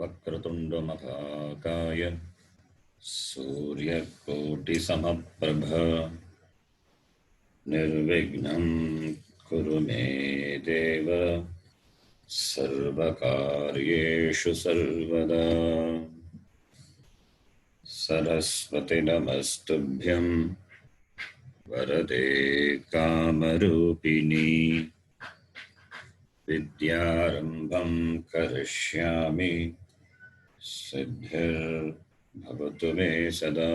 वक्रतुण्डमहाकाय सूर्यकोटिसमप्रभ निर्विघ्नं कुरु मे देव सर्वकार्येषु सर्वदा। सरस्वती नमस्तुभ्यं वरदे कामरूपिणी विद्यारम्भं करिष्यामि सिद्धिर्भवतु मे सदा।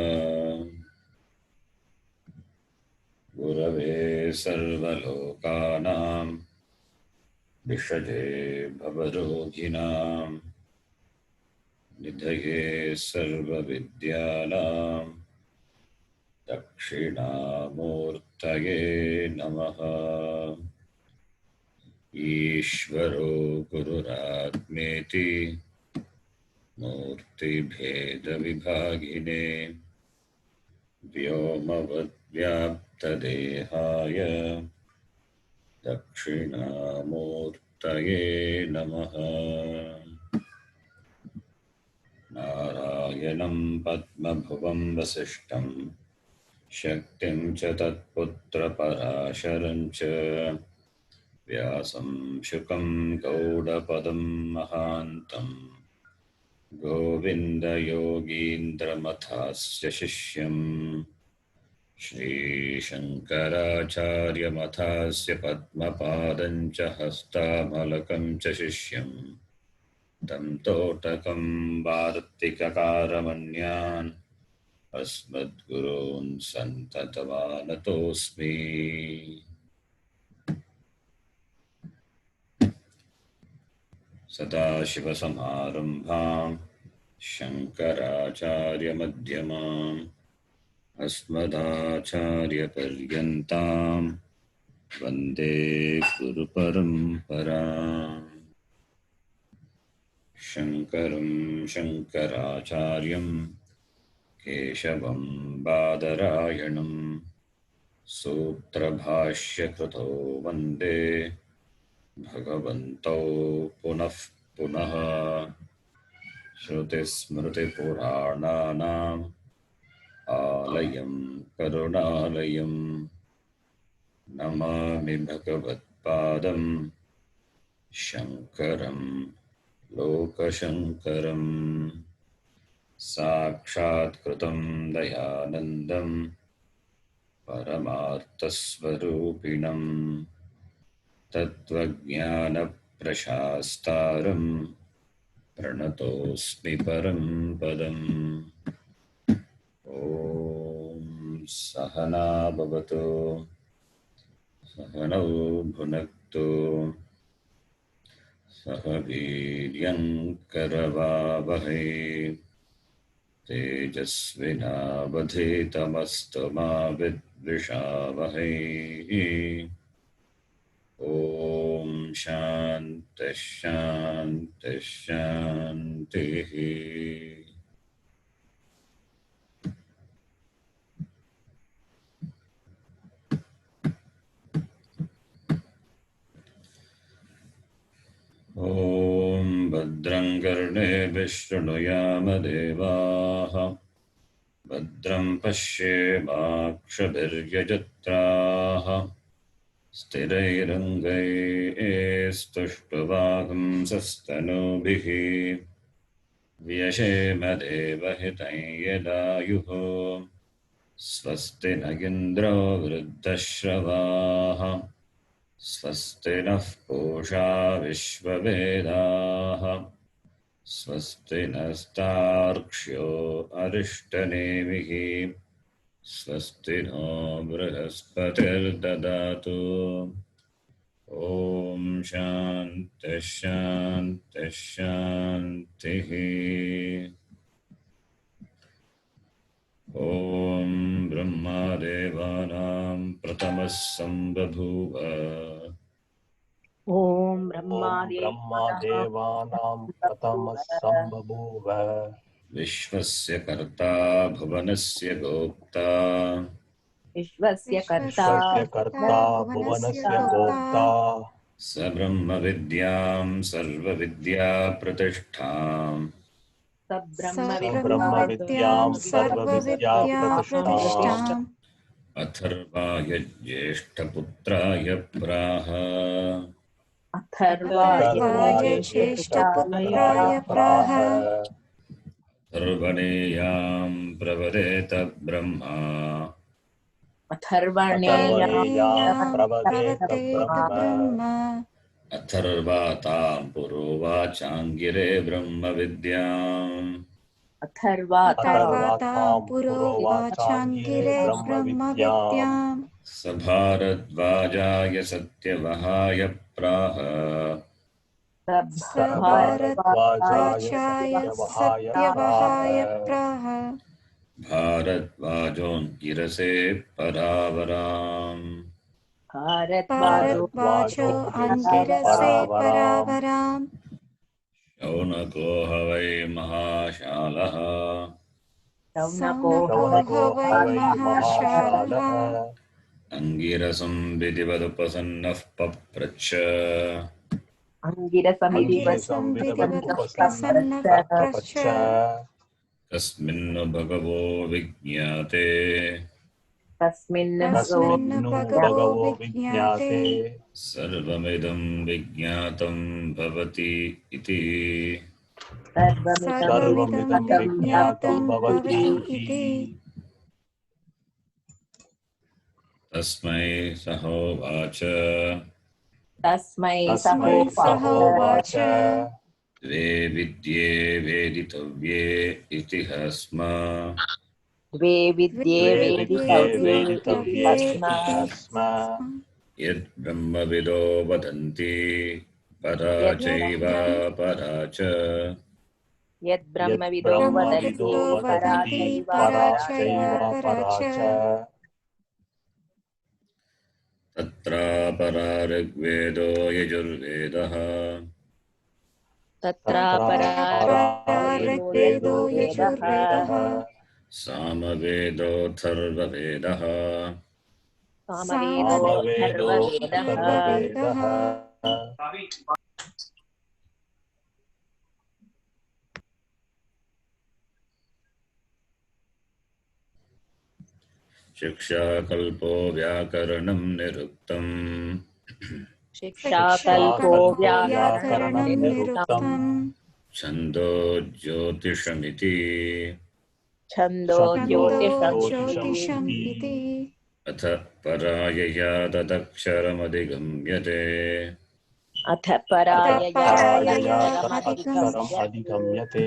गुरवे सर्वलोकानां विषजे भवरोगिणां निधये सर्वविद्यानां दक्षिणामूर्तये नमः। ईश्वरो गुरुरात्मेति मूर्तिभेदविभागिने व्योमवद्व्याप्तदेहाय दक्षिणामूर्तये नमः। नारायणं पद्मभुवं वसिष्ठं शक्तिं च तत्पुत्रपराशरं च व्यासं शुकं गौडपदं महान्तं गोविन्दयोगीन्द्रमथास्य शिष्यम् श्रीशङ्कराचार्यमथास्य पद्मपादं च हस्तामलकं च शिष्यं तं तोटकं वार्तिककारमन्यान् अस्मद्गुरून् सन्ततमानतोऽस्मि। सदाशिवसमारम्भां शङ्कराचार्यमध्यमाम् अस्मदाचार्यपर्यन्तां वन्दे गुरुपरम्पराम्। शङ्करं शङ्कराचार्यं केशवं बादरायणं सूत्रभाष्यकृतो वन्दे भगवन्तौ पुनः पुनः। श्रुतिस्मृतिपुराणानाम् आलयं करुणालयं नमामि भगवत्पादं शङ्करं लोकशङ्करं। साक्षात्कृतं दयानन्दं परमार्थस्वरूपिणं तत्त्वज्ञानप्रशास्तारं प्रणतोऽस्मि परं पदम्। ॐ सहना भवतु सहनौ भुनक्तु सह वीर्यं करवावहै तेजस्विनावधीतमस्तु मा विद्विषावहै। ॐ शान्तिः शान्तिः शान्तिः। ॐ भद्रं कर्णेभिः शृणुयाम देवाः भद्रं पश्येमाक्षभिर्यजत्राः स्थिरैरङ्गैस्तुष्टुवागुंसस्तनूभिः व्यशेम देवहितं यदायुः स्वस्ति न इन्द्रो वृद्धश्रवाः स्वस्ति नः पूषा विश्ववेदाः स्वस्ति नस्तार्क्ष्यो अरिष्टनेमिः स्वस्ति नो बृहस्पतिर्ददातु। ॐ शान्तिः शान्तिः शान्तिः। ॐ ब्रह्मदेवानां प्रथमः सम्बभूव ॐ ब्रह्मदेवानां प्रथमः सम्बभूव विश्वस्य कर्ता भुवनस्य गोप्ता विश्वस्य कर्ता भुवनस्य गोप्ता स ब्रह्मविद्यां सर्वविद्याप्रतिष्ठां ब्रह्मविद्यां सर्वविद्याप्रतिष्ठाम् अथर्वाय ज्येष्ठपुत्राय प्राह अथर्वाय ज्येष्ठपुत्राय प्राह अथर्वणेयां प्रवदेत ब्रह्मा अथर्वणेयां प्रवदेत ब्रह्म अथर्वातां पुरोवाचाङ्गिरे ब्रह्मविद्याम् अथर्वातां पुरोवाचाङ्गिरे ब्रह्मविद्याम् स भारद्वाजाय सत्यवहाय प्राह स भारद्वाजाय सत्यवहाय प्राह भारद्वाजोऽङ्गिरसे परावराम् भारद्वाजो अङ्गिरसे परावराम् शौनको ह वै महाशालः शौनको वै महाशालः अङ्गिरसं विधिवदुपसन्नः पप्रच्छ अङ्गिरसं विधिवदुपसन्नः पप्रच्छ कस्मिन्नु भगवो विज्ञाते कस्मिन्नु भगवो विज्ञाते सर्वमिदं विज्ञातं भवति इति सर्वमिदं विज्ञातं भवति इति तस्मै सहोवाच तस्मै सहोवाच द्वे विद्ये वेदितव्ये इति स्म द्वे विद्ये वेदितव्ये स्म यद् ब्रह्मविदो वदन्ति परा चैव परा च यद् ब्रह्मविदो वदन्ति परा चैव परा च तत्र परा ऋग्वेदो यजुर्वेदः तत्र परा ऋग्वेदो यजुर्वेदः सामवेदोऽथर्ववेदः सामवेदोऽथर्ववेदः शिक्षाकल्पो व्याकरणं निरुक्तम् शिक्षाकल्पो व्याकरणं निरुक्तम् छन्दो ज्योतिषमिति छन्दो ज्योतिषम् इति अथ परायया तदक्षरमधिगम्यते अथ परायया अक्षरम् अधिगम्यते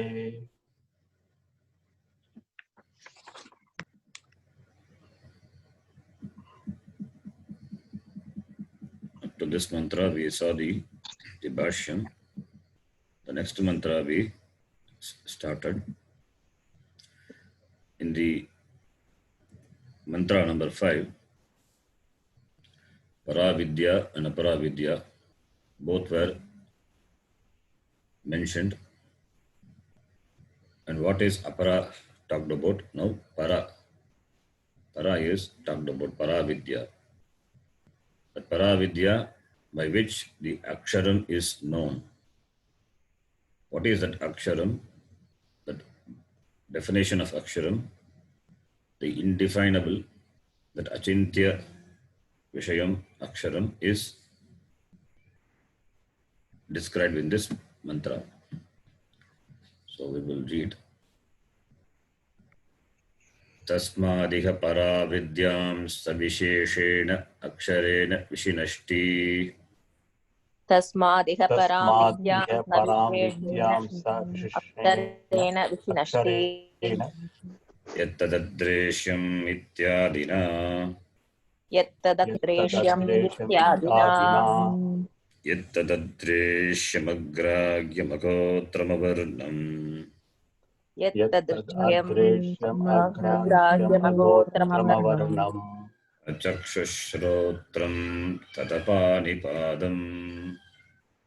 To this mantra we saw the Bhashyam. The next mantra we started. In the mantra number 5, Paravidya and Aparavidya both were mentioned. And what is Apara talked about? Now Para. Para is talked about, Paravidya. The Paravidya by which the Aksharam is known. What is that Aksharam? The definition of Aksharam, the indefinable, that Achintya Vishayam Aksharam is described in this mantra. So we will read. तस्मादिह परा विद्यां सविशेषेण अक्षरेण विशिनष्टि तस्मादिह परां विद्यां अक्षरेण विशिनष्टि यत्तददृश्यम् इत्यादिना यत्तददृश्यम् इत्यादिना यत्तददृश्यमग्राह्यमगोत्रमवर्णम् यत्तदृश्यमग्राह्यमगोत्रमवर्णम् अचक्षुश्रोत्रं तदपानिपादम्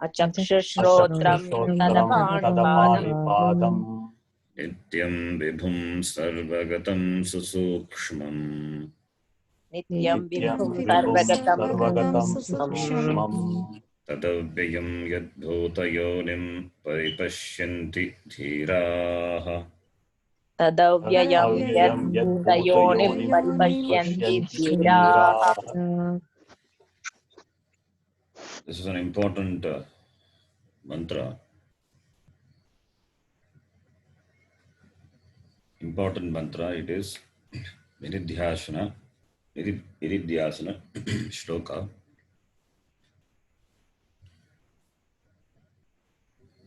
अचक्षुश्रोत्रं तदपानिपादम् नित्यं विभुं सर्वगतं सुसूक्ष्मम् नित्यं विभुं सर्वगतं सुसूक्ष्मम् तदव्ययं यद्भूतयोनिं परिपश्यन्ति धीराः तदव्ययं तदव्ययं यद्भूतयोनिं यद्भूतयोनिं परिपश्यन्ति परिपश्यन्ति धीराः। धीराः। This is an important mantra. Important mantra. It is Nididhyasana, Nididhyasana shloka.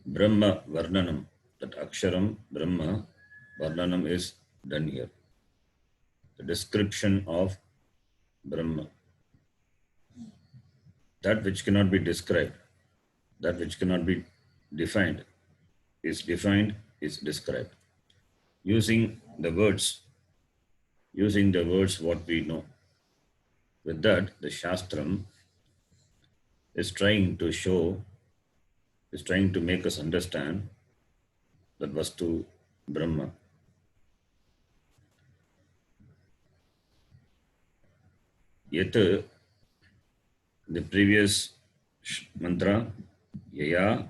Brahma Varnanam, that Aksharam Brahma Varnanam is done here. The description of Brahma. That which cannot be described, that which cannot be defined, is described. Using the words what we know. With that, the Shastram is trying to make us understand that Vastu Brahma. Yet, the previous mantra, Yaya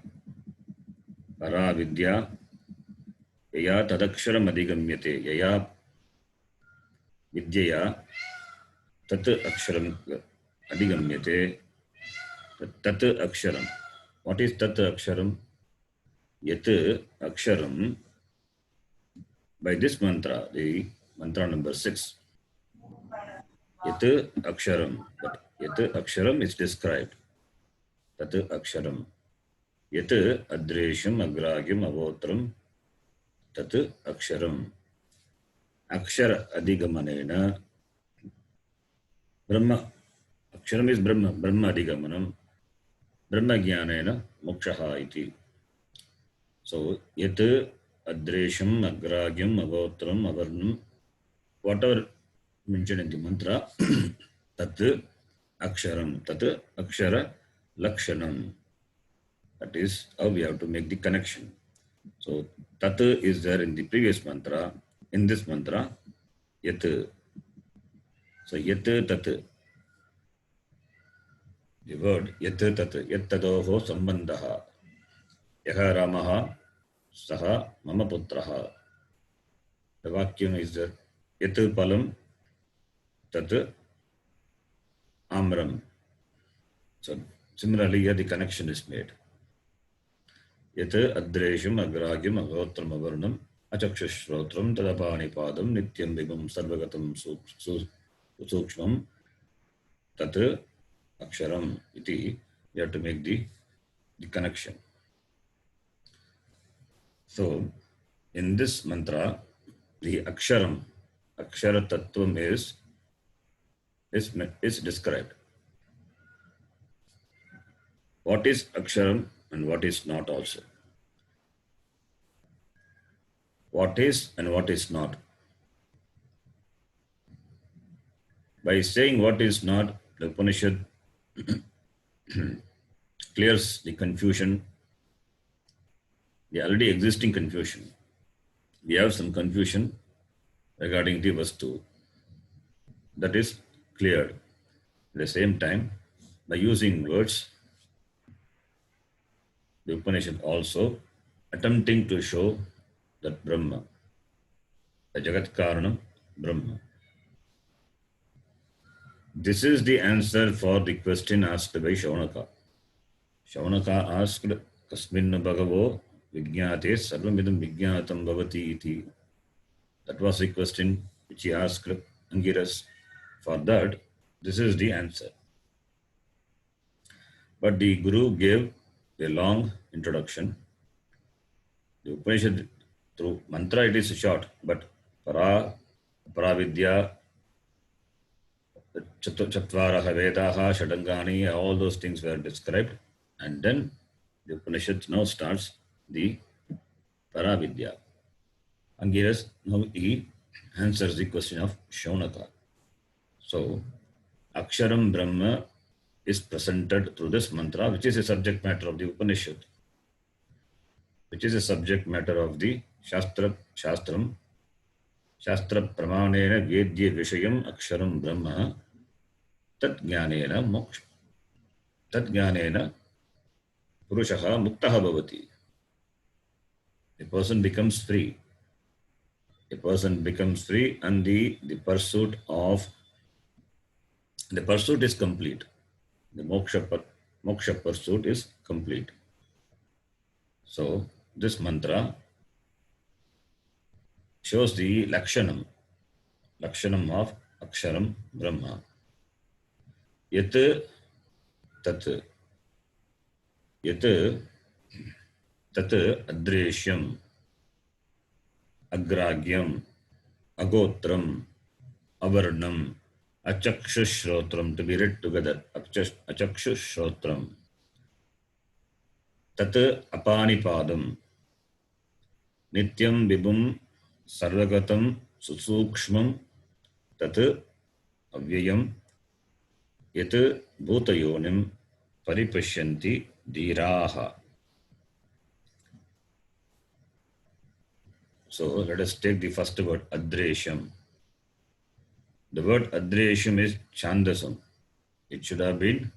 Para Vidya, Yaya Tadaksharam Adhigamyate, Yaya Vidyaya Tat Aksharam Adhigamyate, Tat Aksharam. What is Tat Aksharam? Yat Aksharam. By this mantra, the mantra number 6, Yat Aksharam. But Yat Aksharam is described. Tat Aksharam. Yat Adresham Agragyam Avotram Tat Aksharam. Akshara Adhigamanena Brahma. Aksharam is Brahma. Brahma Adhigamanam. Brahma Jnanena Mokshaha iti. So, Yat Adresham Agragyam Avotram Avarnam. Whatever mentioned in the mantra, Tat Aksharam. Tat Akshara Lakshanam. That is how we have to make the connection. So, Tat is there in the previous mantra. In this mantra, Yat. So, Yat Tat. The word Yat Tat. Yat Tadoho Sambandaha. Yaha Ramaha Saha Mama Putraha. The Vakyam is there. Yat Palam Tat Amram. So, similarly, here the connection is made. Yat Adresham Agragyam Agotram Avarnam Achakshashrotram Tadapani Padam Nityam Vibam Sarvagatam Sukshmam Tat Aksharam iti. We have to make the connection. So, in this mantra, the Aksharam, Akshara Tattvam is described. What is Aksharam and what is not also. What is and what is not. By saying what is not, the Upanishad clears the confusion, the already existing confusion. We have some confusion regarding the Vastu. That is cleared. At the same time, by using words, the Upanishad also attempting to show that Brahma, the Jagat Karanam Brahma. This is the answer for the question asked by Shaunaka. Shaunaka asked, Kasmin Bhagavo Vijñate Sarvamidam Vijñatam Bhavati iti. That was the question which he asked Angiras. For that, this is the answer. But the Guru gave a long introduction. The Upanishad, through mantra it is short, but Paravidya, Chatvaraha Vedaha, Shadangani, all those things were described. And then the Upanishad now starts the Paravidya. Angiras, now he answers the question of Shaunaka. So, Aksharam Brahma is presented through this mantra, which is a subject matter of the Upanishad, which is a subject matter of the Shastram, Shastra Pramanena Vedya Vishayam Aksharam Brahma Tat Jnanena Moksha. Tat Jnanena Purushaha muktaha bhavati. A person becomes free. A person becomes free, and the pursuit is complete. The moksha pursuit is complete. So this mantra shows the lakshanam of Aksharam Brahma. Yat tat yat tat adreshyam agragyam agotram avarnam achakshushotram, to be read together. Achakshushotram tat apanipadam nityam vibhum sarvagatam susukshmam tat avyayam yat bhutayonim paripashyanti dhiraha. So let us take the first word, adresham. The word adresham is chandasam. It should have been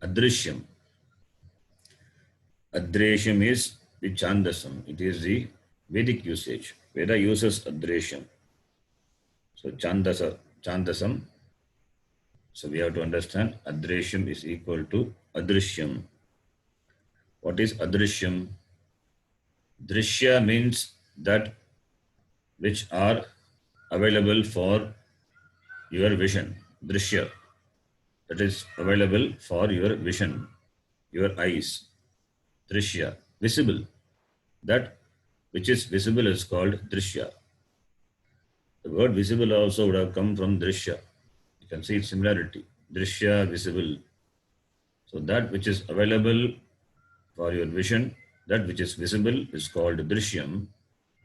adrishyam. Adresham is the chandasam. It is the Vedic usage. Veda uses adresham. So chandasam. So we have to understand adresham is equal to adrishyam. What is adrishyam? Drishya means that which are available for your vision. Drishya, that is available for your vision, your eyes. Drishya, visible. That which is visible is called drishya. The word visible also would have come from drishya. You can see its similarity. Drishya, visible. So that which is available for your vision, that which is visible is called drishyam.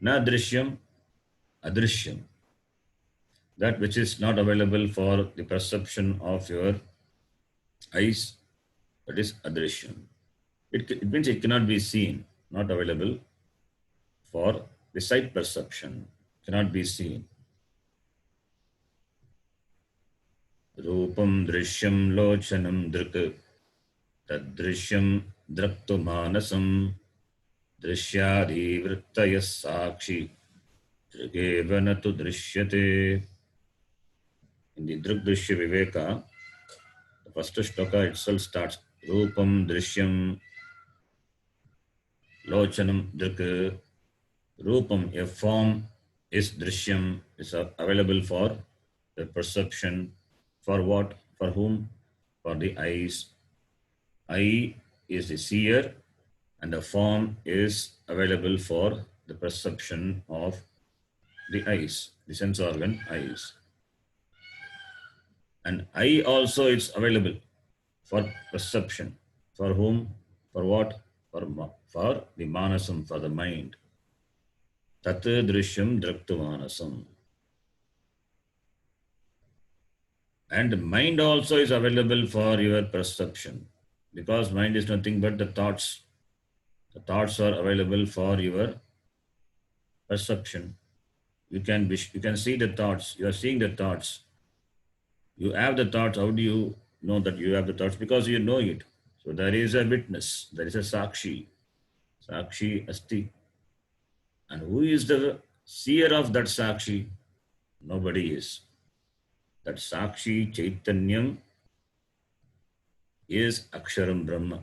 Na drishyam, adrishyam. That which is not available for the perception of your eyes, that is adrishyam. It means it cannot be seen, not available for the sight perception, cannot be seen. Rupam drishyam lochanam drik tadrishyam draktu manasam drishyadi vrittayas sakshi drigevanatu drishyate. In the Drik Drishya Viveka, the first shloka itself starts Rupam Drishyam Lochanam Drik. Rupam, a form, is Drishyam, is available for the perception. For what? For whom? For the eyes. Eye is the seer, and the form is available for the perception of the eyes, the sense organ eyes. And eye also is available for perception. For whom? For what? For the manasam, for the mind. Tat drishyam draktu manasam. And mind also is available for your perception, because mind is nothing but the thoughts. The thoughts are available for your perception. You can see the thoughts. You are seeing the thoughts. You have the thoughts. How do you know that you have the thoughts? Because you know it. So there is a witness. There is a sakshi. Sakshi asti. And who is the seer of that sakshi? Nobody is. That sakshi chaitanyam is Aksharam Brahma.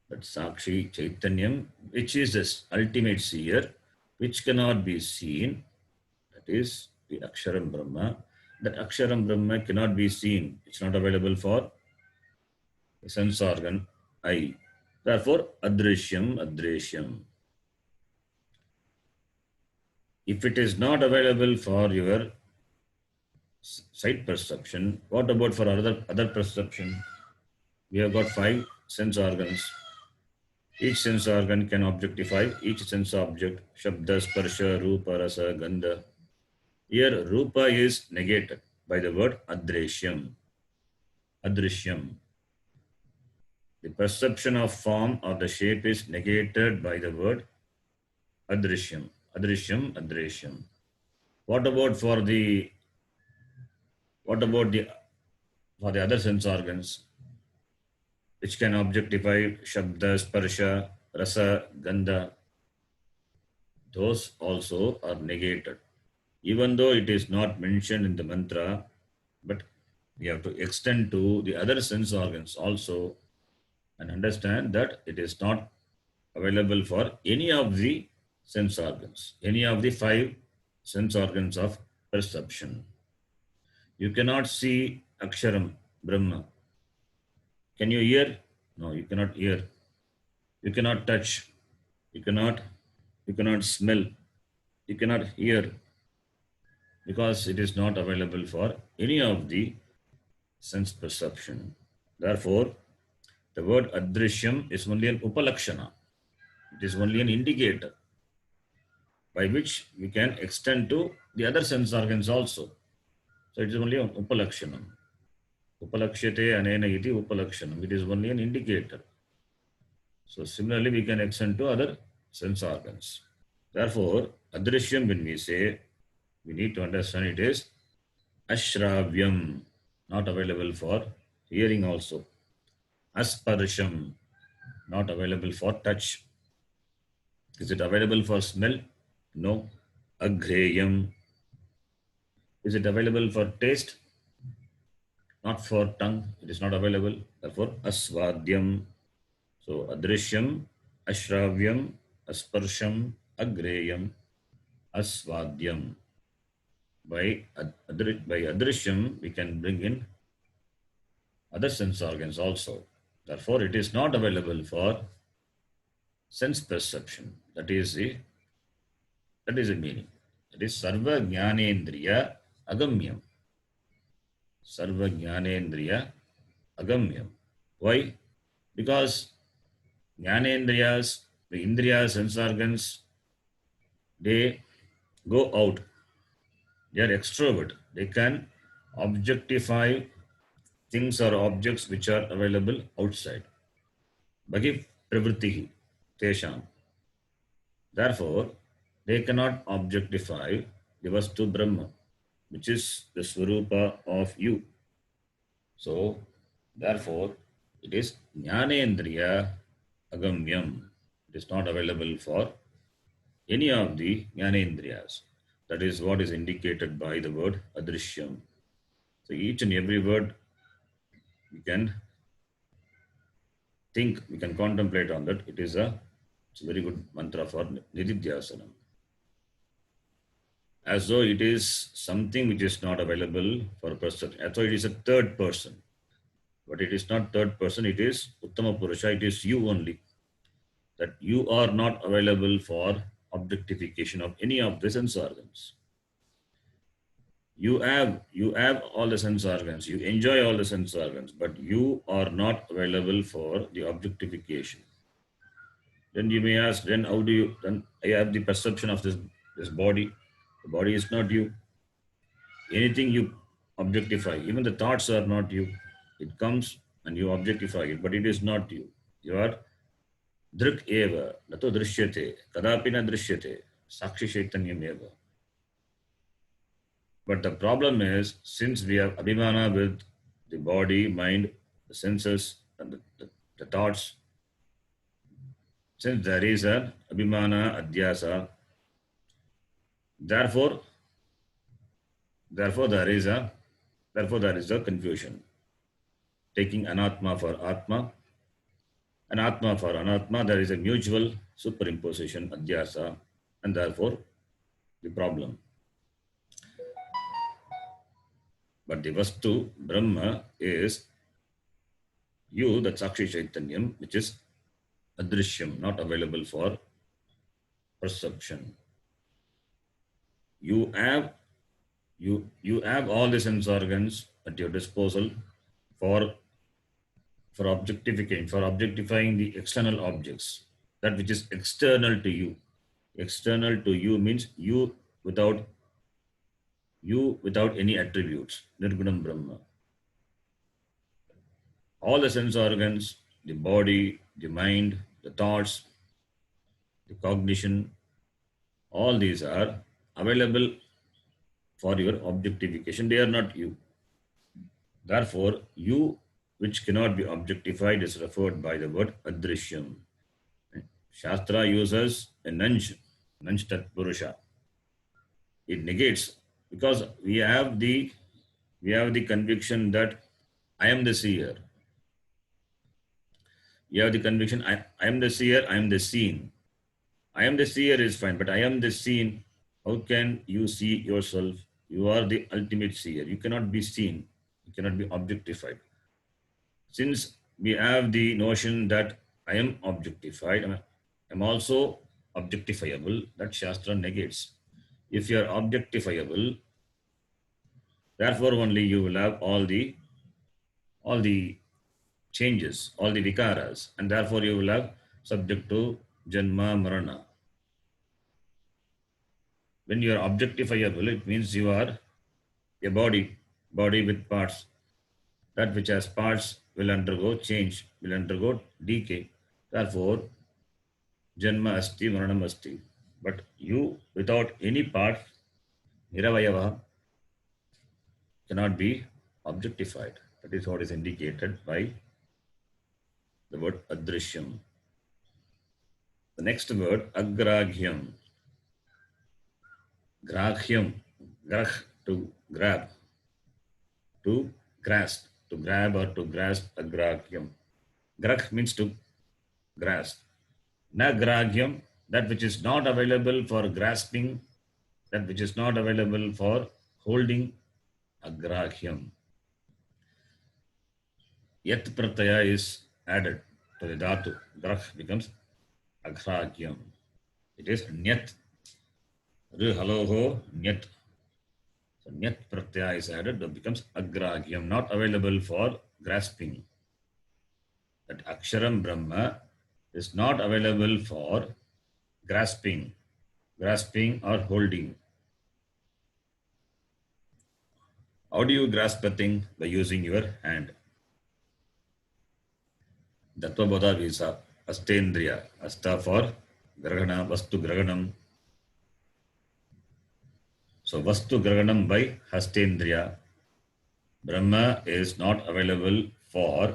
That sakshi chaitanyam, which is this ultimate seer, which cannot be seen, that is the Aksharam Brahma. That Aksharam Brahma cannot be seen. It's not available for the sense organ eye. Therefore, adrishyam, adreshyam. If it is not available for your sight perception, what about for other perception? We have got 5 sense organs. Each sense organ can objectify each sense object. Shabda, sparsha, rupa, rasa, gandha. Here, rupa is negated by the word adreshyam. Adrishyam. The perception of form or the shape is negated by the word adrishyam. Adrishyam, adreshyam. What about for the other sense organs? which can objectify Shabda, Sparsha, Rasa, Gandha, those also are negated. Even though it is not mentioned in the mantra, but we have to extend to the other sense organs also and understand that it is not available for any of the sense organs, any of the five sense organs of perception. You cannot see Aksharam, Brahma. Can you hear? No, you cannot hear. You cannot touch. You cannot smell. You cannot hear because it is not available for any of the sense perception. Therefore, the word adrishyam is only an upalakshana. It is only an indicator by which we can extend to the other sense organs also. So it is only an upalakshanam. Upalakshyate anena iti upalakshanam. It is only an indicator. So similarly, we can extend to other sense organs. Therefore, adrishyam, when we say, we need to understand it is ashravyam, not available for hearing also. Asparsham, not available for touch. Is it available for smell? No. Agreyam, is it available for taste? Not for tongue, it is not available. Therefore, asvadyam. So, adrishyam, ashravyam, asparsham, agreyam, asvadyam. By adrishyam, we can bring in other sense organs also. Therefore, it is not available for sense perception. That is the meaning. It is sarva jnanendriya agamyam. Sarva jnanendriya agamyam. Why? Because jnanendriyas, the indriya sense organs, they go out. They are extrovert. They can objectify things or objects which are available outside. Bhagi pravrittihi tesham. Therefore, they cannot objectify the Vastu Brahma, which is the Swarupa of you. So, therefore, it is Jnanendriya Agamyam. It is not available for any of the Jnanendriyas. That is what is indicated by the word Adrishyam. So, each and every word we can think, we can contemplate on that. It's a very good mantra for Nididhyasanam. As though it is something which is not available for perception. As though it is a third person. But it is not third person, it is Uttama Purusha, it is you only. That you are not available for objectification of any of the sense organs. You have all the sense organs, you enjoy all the sense organs, but you are not available for the objectification. Then you may ask, then how do you, then I have the perception of this body. The body is not you. Anything you objectify, even the thoughts are not you. It comes and you objectify it, but it is not you. You are drik eva, nato drishyate, kadapi na drishyate, sakshi chaitanyam eva. But the problem is, since we have abhimana with the body, mind, the senses, and the thoughts, since there is an abhimana, adhyasa, therefore there is a confusion. Taking anatma for atma and atma for anatma, there is a mutual superimposition, adhyasa, and therefore the problem. But the Vastu, Brahma, is you, the Sakshi Chaitanyam, which is adrishyam, not available for perception. You have all the sense organs at your disposal for objectifying the external objects, that which is external to you. External to you means you without any attributes, Nirgunam Brahma. All the sense organs, the body, the mind, the thoughts, the cognition, all these are available for your objectification. They are not you. Therefore, you which cannot be objectified is referred by the word adrishyam. Shastra uses a nanj tat purusha. It negates because we have the conviction that I am the seer. You have the conviction I am the seer, I am the seen. I am the seer is fine, but I am the seen. How can you see yourself? You are the ultimate seer. You cannot be seen. You cannot be objectified. Since we have the notion that I am objectified, I am also objectifiable, that Shastra negates. If you are objectifiable, therefore only you will have all the changes, all the vikaras, and therefore you will have subject to janma marana. When you are objectifiable, it means you are a body with parts. That which has parts will undergo change, will undergo decay. Therefore, janma asti, maranam asti. But you, without any part, niravayava, cannot be objectified. That is what is indicated by the word adrishyam. The next word, agraghyam. Graghyam, grah, to grab, to grasp, to grab or to grasp, agraghyam. Grah means to grasp. Nagragyam, that which is not available for grasping, that which is not available for holding, agraghyam. Yat pratyaya is added to the dhatu. Grah becomes agraghyam. It is nyat. Rihaloho nyat. So nyat pratyaya is added, that becomes agraghyam, not available for grasping. That aksharam brahma is not available for grasping or holding. How do you grasp a thing? By using your hand. Datvabodha visa, astendriya, asta for grahana, vastu grahanam. So vastu grahanam by hastendriya. Brahma is not available for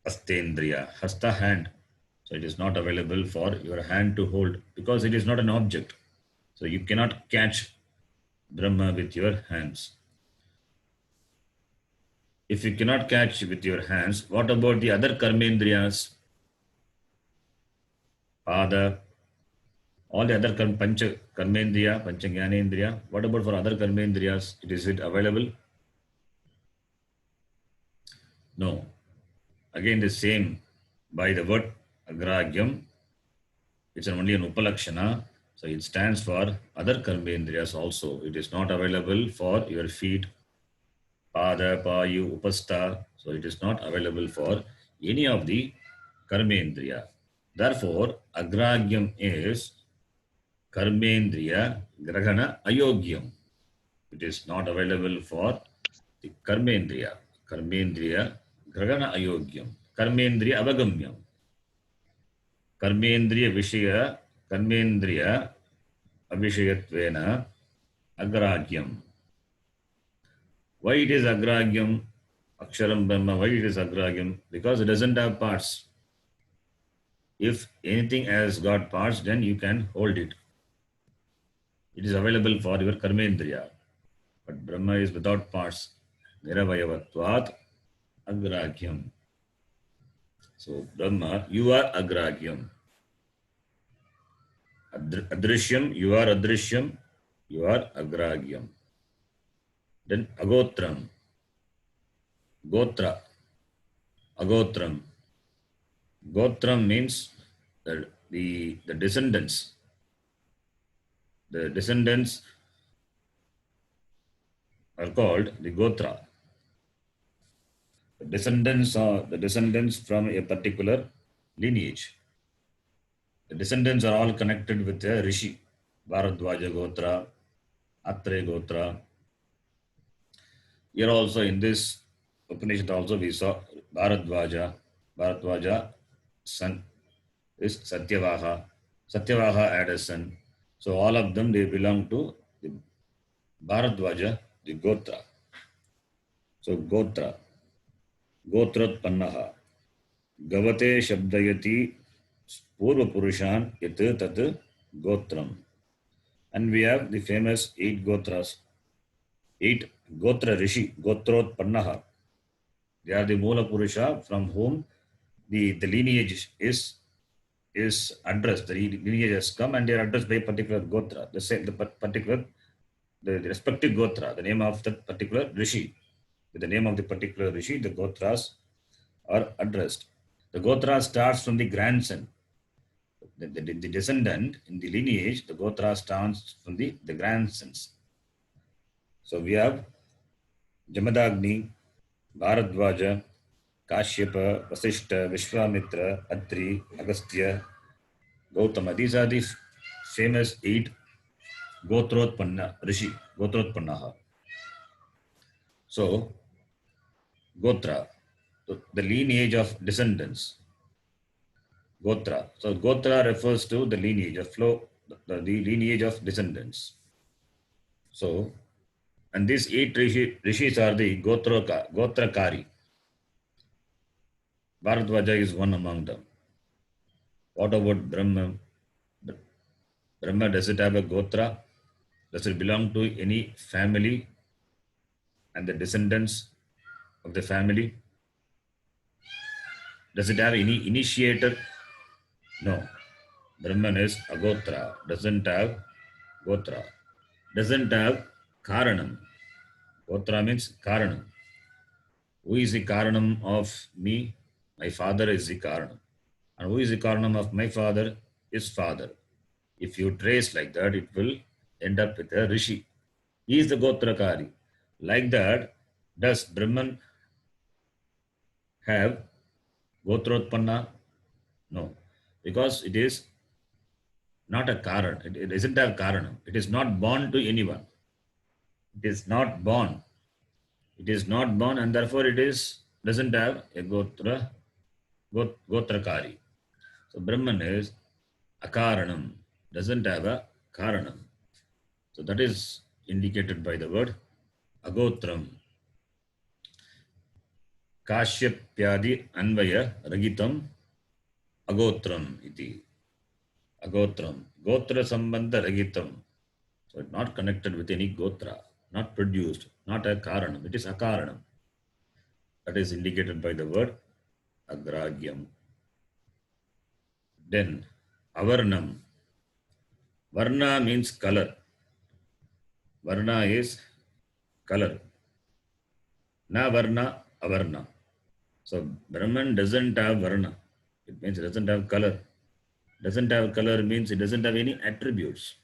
astendriya, hasta hand. So it is not available for your hand to hold because it is not an object. So you cannot catch Brahma with your hands. If you cannot catch with your hands, what about the other karmendriyas? Pada, all the other pancha karmendriya, pancha jnanendriya. What about for other karmendriyas? Is it available? No. Again the same by the word agragyam. It's only an upalakshana. So it stands for other karmendriyas also. It is not available for your feet, pada, payu, upasta. So it is not available for any of the karmendriya. Therefore, agragyam is karmendriya grahana ayogyam. It is not available for the karmendriya. Karmendriya grahana ayogyam. Karmendriya avagamyam. Karmendriya vishaya, karmendriya avishayattvena agragyam. Why it is agragyam? Aksharam Brahma, why it is agragyam? Because it doesn't have parts. If anything has got parts, then you can hold it. It is available for your karmendriya. But Brahma is without parts. Niravayavatvat agragyam. So Brahma, you are agragyam. Adrishyam, you are adrishyam, you are agragyam. Then agotram. Gotra. Agotram. Gotram means the descendants. The descendants are called the Gotra. The descendants are the descendants from a particular lineage. The descendants are all connected with a Rishi. Bharadwaja Gotra, Atre Gotra. Here also in this Upanishad also we saw Bharadwaja. Bharadwaja son is Satyavaha. Satyavaha had a son. So all of them, they belong to the Bharadwaja, the Gotra. So Gotra. गोत्रोत्पन्नः गवते शब्दयति पूर्वपुरुषान् यत् तत् gotram. And we have the famous 8 gotras, 8 gotra rishi, gotrotpannaha. They are the Mula Purusha from whom the lineage is addressed. The lineage has come and they are addressed by a particular gotra, the respective gotra, the name of that particular rishi. With the name of the particular rishi, the gotras are addressed. The gotra starts from the grandson. The descendant in the lineage, the gotra starts from the grandsons. So we have Jamadagni, Bharadwaja, Kashyapa, Vasishta, Vishwamitra, Atri, Agastya, Gautama. These are the famous 8 Gotrotpanna Rishi, Gotrotpannaha. So, Gotra, the lineage of descendants. Gotra. So, Gotra refers to the lineage of flow, the lineage of descendants. So, and these 8 rishis are the Gotrakari. Bharadwaja is one among them. What about Brahma? Brahma, does it have a Gotra? Does it belong to any family and the descendants of the family? Does it have any initiator? No. Brahman is Agotra, doesn't have Gotra, doesn't have Karanam. Gotra means Karanam. Who is the Karanam of me? My father is the Karanam. And who is the Karanam of my father? His father. If you trace like that, it will end up with a Rishi. He is the Gotrakari. Like that, does Brahman have Gotrotpanna? No. Because it is not a Karan. It doesn't have Karanam. It is not born to anyone. It is not born. It is not born and therefore doesn't have a Gotrakari. So Brahman is Akaranam. Doesn't have a Karanam. So that is indicated by the word Agotram. Kashyapyadi Anvaya Ragitam Agotram iti. Agotram. Gotra Sambandha Ragitam. So it's not connected with any Gotra, not produced, not a Karanam. It is Akaranam. That is indicated by the word Agragyam. Then Avarnam. Varna means color. Varna is color. Na Varna, Avarna. So Brahman doesn't have Varna. It means it doesn't have color. Doesn't have color means it doesn't have any attributes.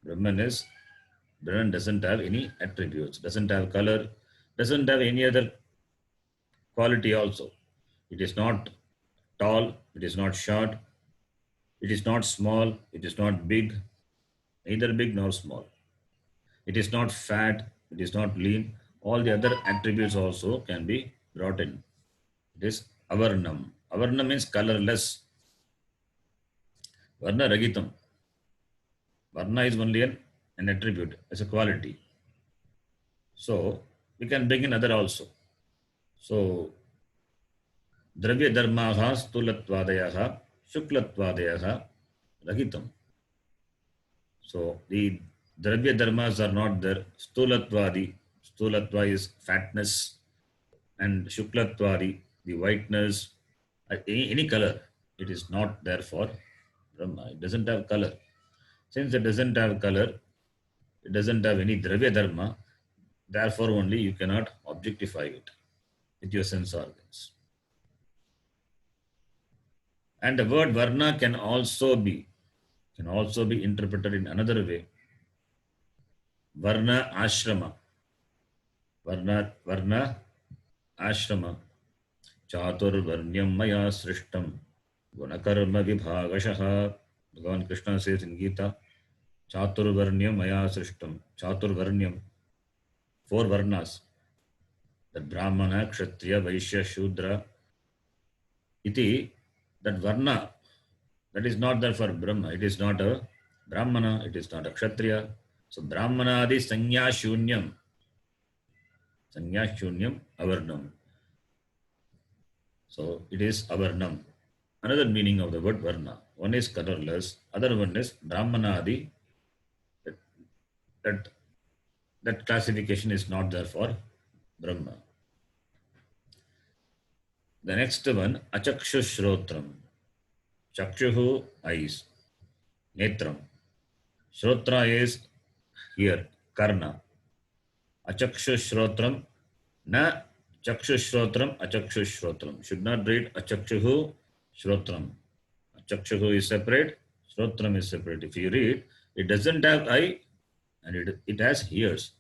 Brahman doesn't have any attributes, doesn't have color, doesn't have any other quality also. It is not tall, it is not short, it is not small, it is not big, neither big nor small. It is not fat, it is not lean. All the other attributes also can be brought in. It is Avarnam. Avarnam means colorless. Varna Ragitam. Varna is only an attribute, as a quality. So, we can bring in other also. So, Dravya Dharmaha Stulatvadayaha Shuklatvadayaha Ragitam. So, the Dravya Dharmas are not there. Stulatvadi. Stulatva is fatness. And Shuklatvadi, the whiteness, any color. It is not there for Brahma. It doesn't have color. Since it doesn't have color, it doesn't have any Dravya Dharma, therefore only you cannot objectify it with your sense organs. And the word Varna can also be interpreted in another way. Varna Ashrama. Varna Ashrama. Chatur Varnyam Maya Srishtam Gunakarma Vibhagashaha. Bhagavan Krishna says in Gita, Chatur Varnyam Maya Srishtam. Chatur Varnyam. 4 Varnas. That Brahmana, Kshatriya, Vaishya, Shudra. Iti, that Varna, that is not there for Brahma. It is not a Brahmana, it is not a Kshatriya. So Brahmana adi Sanya Shunyam. Sanya Shunyam Avarnam. So it is avarnam. Another meaning of the word varna. One is colorless, other one is brahmanadi. That, that, that classification is not there for Brahma. The next one, achakshushrodram. Chakshuhu, eyes. Netram. Shrotra is here, karna. Achakshushrodram, na chakshushrodram, achakshushrodram. Should not read achakshuhu, shrotram. Achakshuhu is separate, shrotram is separate. If you read, it doesn't have eye and it has ears.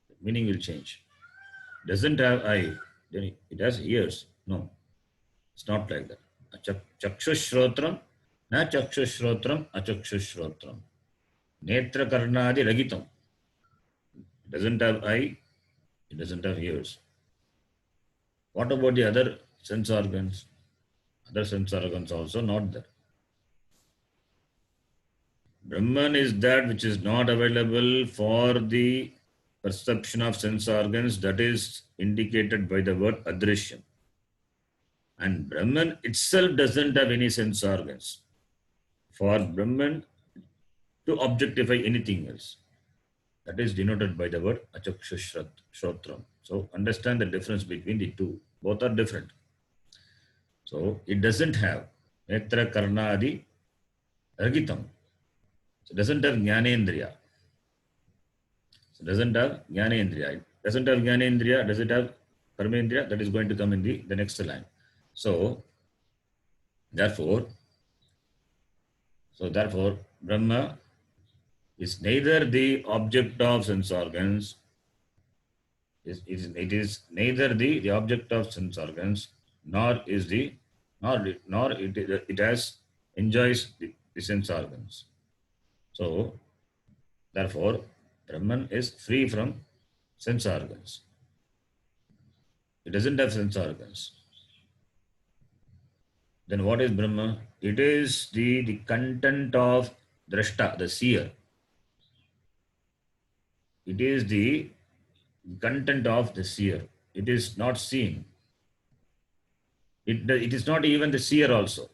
The meaning will change. Doesn't have eye, then it has ears. No, it's not like that. Chakshushrodram, na chakshushrodram, achakshushrodram. Netra karnadi ragitam. It doesn't have eye, it doesn't have ears. What about the other sense organs? Other sense organs also not there. Brahman is that which is not available for the perception of sense organs, that is indicated by the word adrishyam. And Brahman itself doesn't have any sense organs. For Brahman to objectify anything else, that is denoted by the word achakshushrodram. So understand the difference between the two. Both are different. So it doesn't have netra karnadi ragitam. So it doesn't have jnanendriya. So it doesn't have jnanendriya. It doesn't have jnanendriya. Does it have karmendriya? That is going to come in the next line. So therefore, Brahma is neither the object of sense organs. It is neither the object of sense organs, nor it has enjoys the sense organs. So therefore, Brahman is free from sense organs. It doesn't have sense organs. Then what is Brahma? It is the content of drashta, the seer. It is the content of the seer. It is not seen. It is not even the seer also.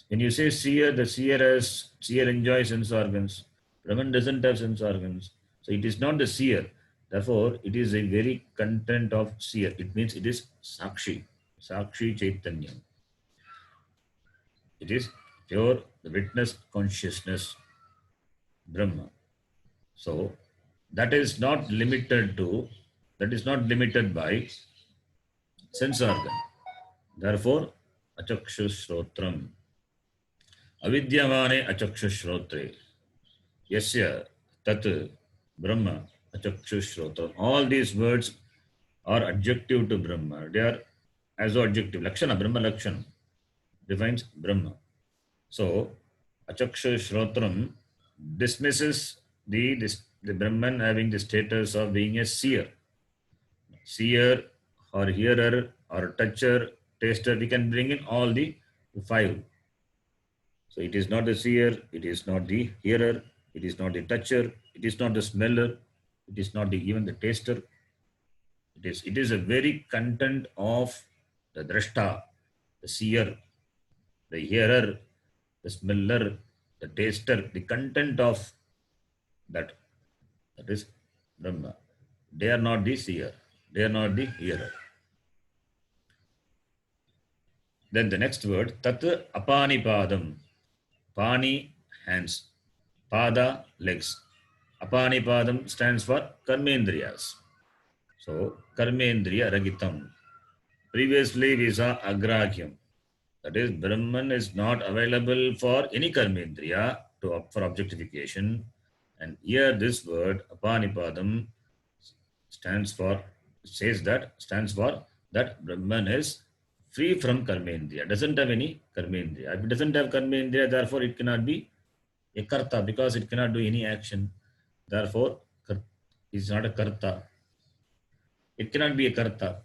When you say seer, the seer enjoys sense organs. Brahman doesn't have sense organs. So it is not the seer. Therefore, it is a very content of seer. It means it is Sakshi. Sakshi Chaitanya. It is pure, the witness consciousness, Brahma. So that is not limited by sense organ. Therefore, achakshushrodram. Avidyamane achakshushrotre. Yasya tat Brahma achakshushrodram. All these words are adjective to Brahma. They are as adjective. Lakshana, Brahma Lakshana defines Brahma. So, achakshushrodram dismisses the Brahman having the status of being a seer. Seer or hearer or toucher, taster, we can bring in all the five. So it is not the seer, it is not the hearer, it is not the toucher, it is not the smeller, it is not even the taster. It is a very content of the drashta, the seer, the hearer, the smeller, the taster, the content of that is Brahma. They are not the seer, they are not the hearer. Then the next word, tat apanipadam. Pani, hands. Pada, legs. Apanipadam stands for karmendriyas. So, karmendriya ragitam. Previously, we saw agrahyam. That is, Brahman is not available for any karmendriya for objectification. And here this word, apanipadam, stands for that Brahman is free from karmendriya, doesn't have any karmendriya. If it doesn't have karmendriya, therefore it cannot be a karta because it cannot do any action. Therefore, it is not a karta. It cannot be a karta.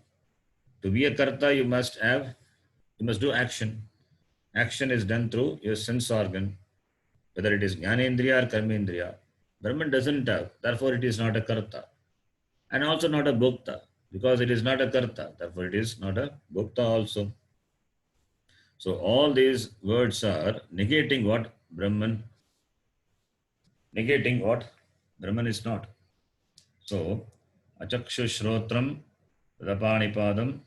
To be a karta, you must do action. Action is done through your sense organ, whether it is jnanendriya or karmendriya. Brahman doesn't have, therefore it is not a karta. And also not a bhokta, because it is not a karta, therefore it is not a bhokta also. So all these words are negating what Brahman, negating what Brahman is not. So achakshu shrotram rapanipadam.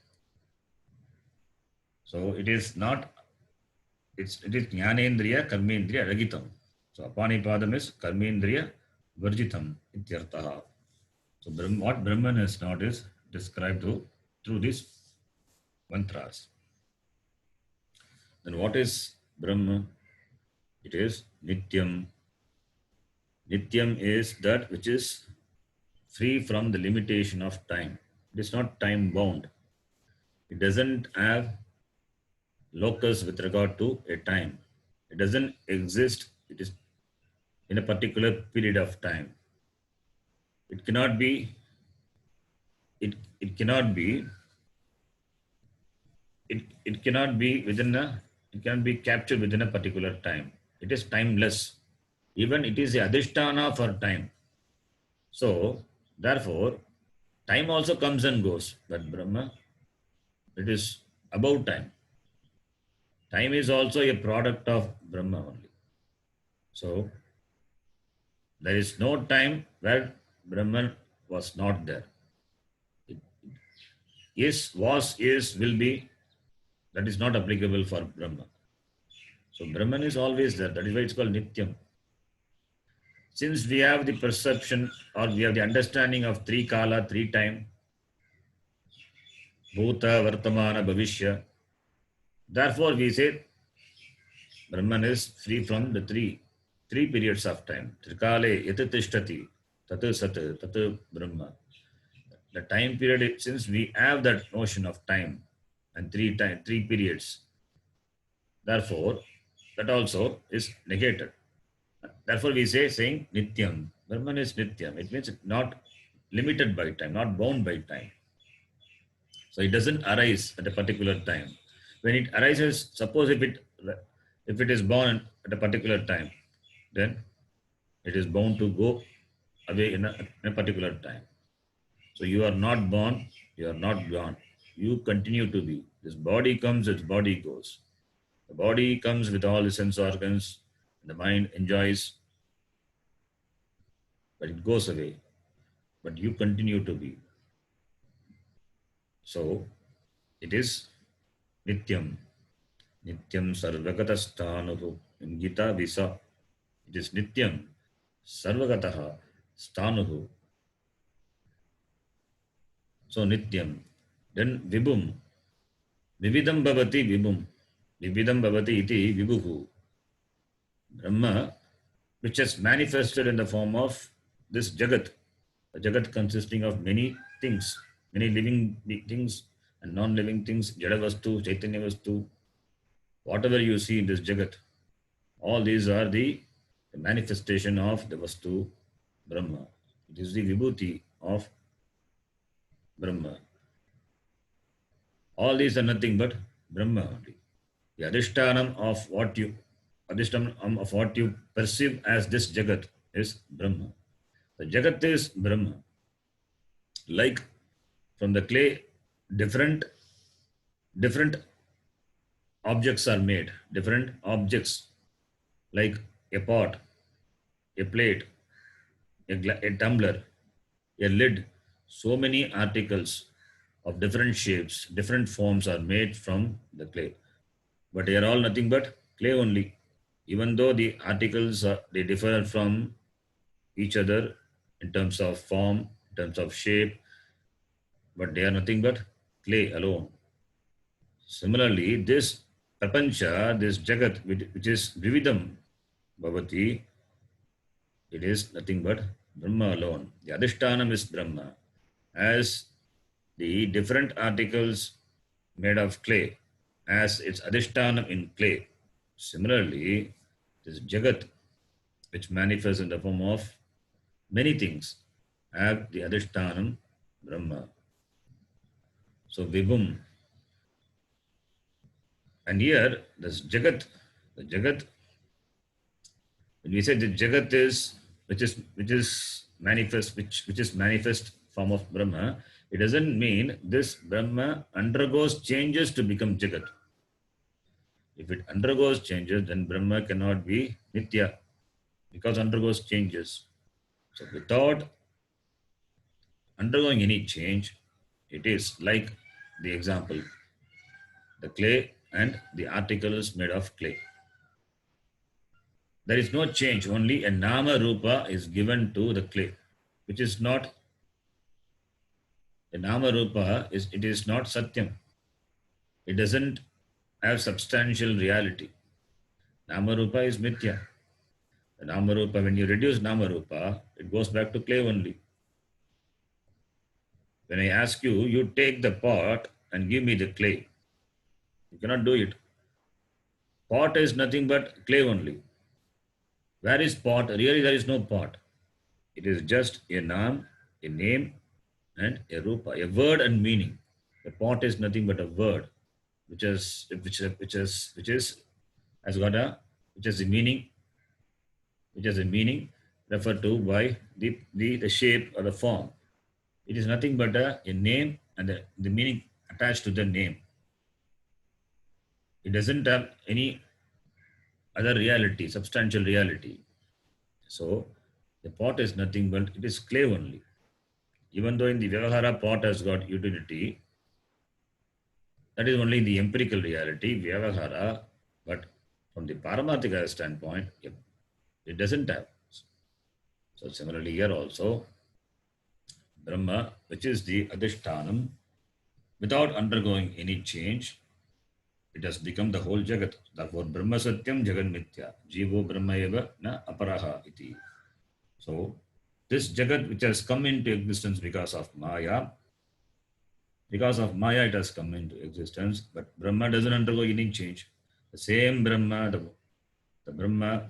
So it is not, it is jnanendriya karmendriya ragitam. So apanipadam is karmendriya varjitam ityartaha. So what Brahman is not is described through these mantras. Then what is Brahma? It is Nityam. Nityam is that which is free from the limitation of time. It is not time bound. It doesn't have locus with regard to a time. It doesn't exist. It is in a particular period of time. It cannot be. It cannot be. It cannot be within a. It cannot be captured within a particular time. It is timeless. Even it is a adhisthana for time. So therefore, time also comes and goes. But Brahma, it is above time. Time is also a product of Brahma only. So there is no time where Brahman was not there. It is, was, is, will be. That is not applicable for Brahma. So Brahman is always there. That is why it's called Nityam. Since we have the perception or we have the understanding of three kala, three time, bhuta, vartamana, bhavishya, therefore we say Brahman is free from the three periods of time. Trikale yat tishtati, tat sat, tat Brahma. The time period, since we have that notion of time and three periods, therefore that also is negated. Therefore we saying Nityam. Brahman is Nityam. It means not limited by time, not bound by time. So it doesn't arise at a particular time. When it arises, suppose if it is born at a particular time, then it is bound to go away in a particular time. So you are not born, you are not gone. You continue to be. This body comes, its body goes. The body comes with all the sense organs, the mind enjoys, but it goes away. But you continue to be. So it is Nityam. Nityam sarvagatastanuhu. In Gita we saw it is Nityam sarvagataha stanuhu. So Nityam. Then Vibhum. Vividam bhavati Vibhum. Vividam bhavati iti Vibhuhu. Brahma, which has manifested in the form of this Jagat. A Jagat consisting of many things, many living things and non-living things, Jada Vastu, Chaitanya Vastu, whatever you see in this Jagat, all these are the manifestation of the Vastu Brahma. It is the Vibhuti of Brahma. All these are nothing but Brahma only. The Adhishthanam of what you perceive as this Jagat is Brahma. The Jagat is Brahma. Like from the clay, different objects are made. Different objects like a pot, a plate, a tumbler, a lid. So many articles of different shapes, different forms are made from the clay. But they are all nothing but clay only. Even though the articles they differ from each other in terms of form, in terms of shape, but they are nothing but clay alone. Similarly, this prapancha, this jagat, which is vividam bhavati, it is nothing but Brahma alone. The adhishthanam is Brahma. As the different articles made of clay, as its adhishthanam in clay, similarly, this jagat, which manifests in the form of many things, have the adhishthanam Brahma. So Vibhum. And here, this Jagat, the Jagat, when we say the Jagat is, which is manifest form of Brahma, it doesn't mean this Brahma undergoes changes to become Jagat. If it undergoes changes, then Brahma cannot be Nitya because undergoes changes. So without undergoing any change, it is like the example, the clay and the article is made of clay. There is no change, only a Nama Rupa is given to the clay, which is not the Nama Rupa, it is not Satyam. It doesn't have substantial reality. Nama Rupa is Mithya. The Nama Rupa, when you reduce Nama Rupa, it goes back to clay only. When I ask you, you take the pot and give me the clay. You cannot do it. Pot is nothing but clay only. Where is pot? Really, there is no pot. It is just a naam, a name, and a rupa, a word and meaning. The pot is nothing but a word, which is has got a which has a meaning, which has a meaning referred to by the shape or the form. It is nothing but a name and the meaning attached to the name. It doesn't have any other reality, substantial reality. So the pot is nothing but it is clay only. Even though in the Vyavahara pot has got utility, that is only the empirical reality, Vyavahara, but from the Paramarthika standpoint, it doesn't have. So similarly here also, Brahma, which is the Adhishtanam, without undergoing any change, it has become the whole Jagat. Therefore, Brahma Satyam Jagan Mithya. Jivo Brahma Eva na Aparaha iti. So, this Jagat which has come into existence because of Maya it has come into existence, but Brahma doesn't undergo any change. The same Brahma, the Brahma,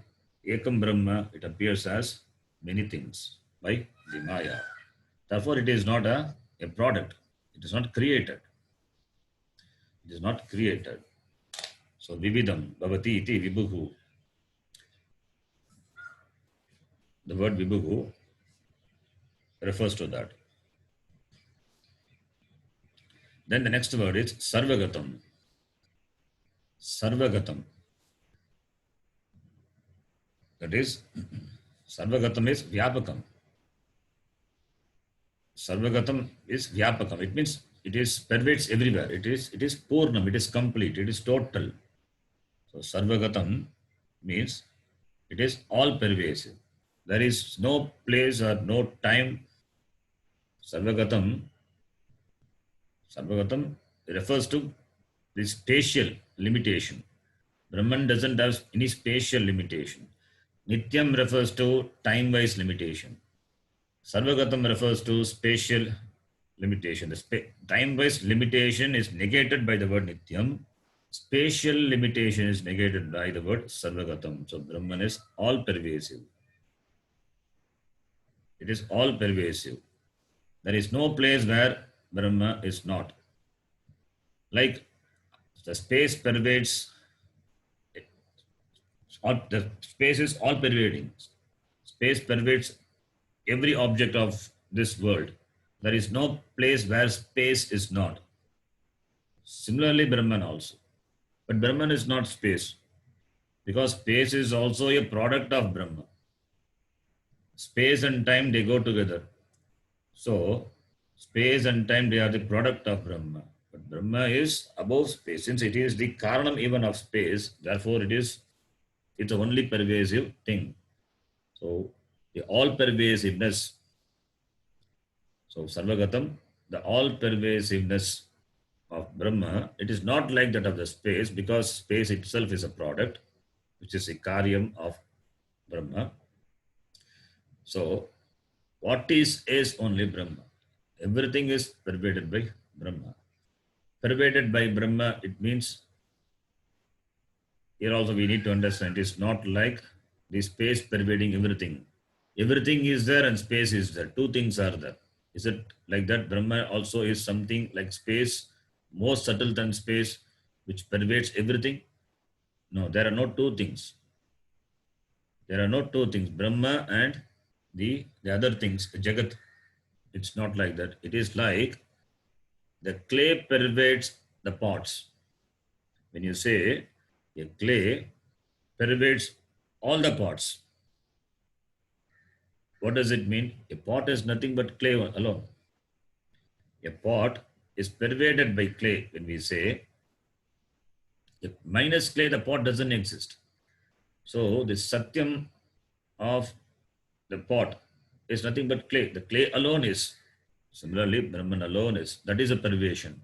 Ekam Brahma, it appears as many things by the Maya. Therefore, it is not a product. It is not created. It is not created. So, Vividam, Bhavati iti Vibhuhu. The word Vibhuhu refers to that. Then the next word is Sarvagatam. Sarvagatam. That is, Sarvagatam is Vyapakam. Sarvagatam is Vyapakam. It means it is pervades everywhere. It is Purnam. It is complete. It is total. So Sarvagatam means it is all pervasive. There is no place or no time. Sarvagatam refers to the spatial limitation. Brahman doesn't have any spatial limitation. Nityam refers to time-wise limitation. Sarvagatam refers to spatial limitation. The time-wise limitation is negated by the word Nityam. Spatial limitation is negated by the word Sarvagatam. So Brahman is all pervasive. It is all pervasive. There is no place where Brahma is not. Like the space pervades, the space is all pervading. Space pervades every object of this world. There is no place where space is not. Similarly, Brahman also. But Brahman is not space, because space is also a product of Brahma. Space and time, they go together. So, space and time, they are the product of Brahma. But Brahma is above space. Since it is the Karanam even of space, therefore it's the only pervasive thing. So, the all-pervasiveness. So, Sarvagatam, the all-pervasiveness of Brahma, it is not like that of the space, because space itself is a product, which is a karyam of Brahma. So, what is only Brahma. Everything is pervaded by Brahma. Pervaded by Brahma, it means, here also we need to understand, it is not like the space pervading everything. Everything is there and space is there. Two things are there. Is it like that? Brahma also is something like space, more subtle than space, which pervades everything? No, there are no two things. There are no two things. Brahma and the other things, Jagat. It's not like that. It is like the clay pervades the pots. When you say A clay pervades all the pots. What does it mean? A pot is nothing but clay alone. A pot is pervaded by clay. When we say if minus clay, the pot doesn't exist. So the satyam of the pot is nothing but clay. The clay alone is. Similarly, Brahman alone is. That is a pervasion.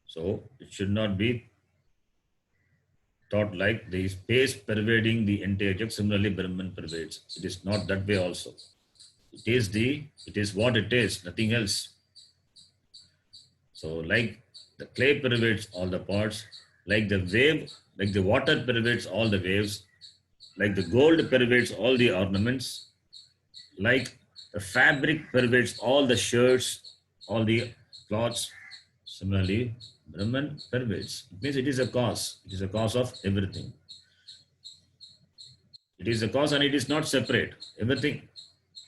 So it should not be thought like the space pervading the entire jug. Similarly, Brahman pervades. It is not that way also. It is what it is, nothing else. So like the clay pervades all the pots, like the wave, like the water pervades all the waves, like the gold pervades all the ornaments, like the fabric pervades all the shirts, all the cloths. Similarly, Brahman pervades. It means it is a cause. It is a cause of everything. It is a cause and it is not separate. Everything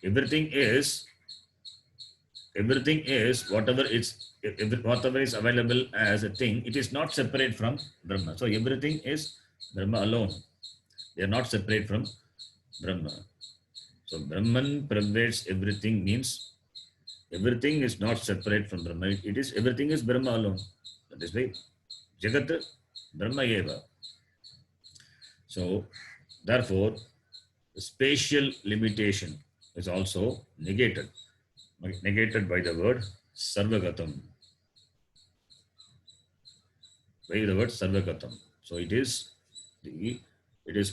is whatever is available as a thing. It is not separate from Brahma. So everything is Brahma alone. They are not separate from Brahma. So Brahman pervades everything means everything is not separate from Brahma. It is everything is Brahma alone. That is why Jagat Brahma eva. So therefore, the spatial limitation is also negated by the word Sarvagatam. By the word Sarvagatam. So it is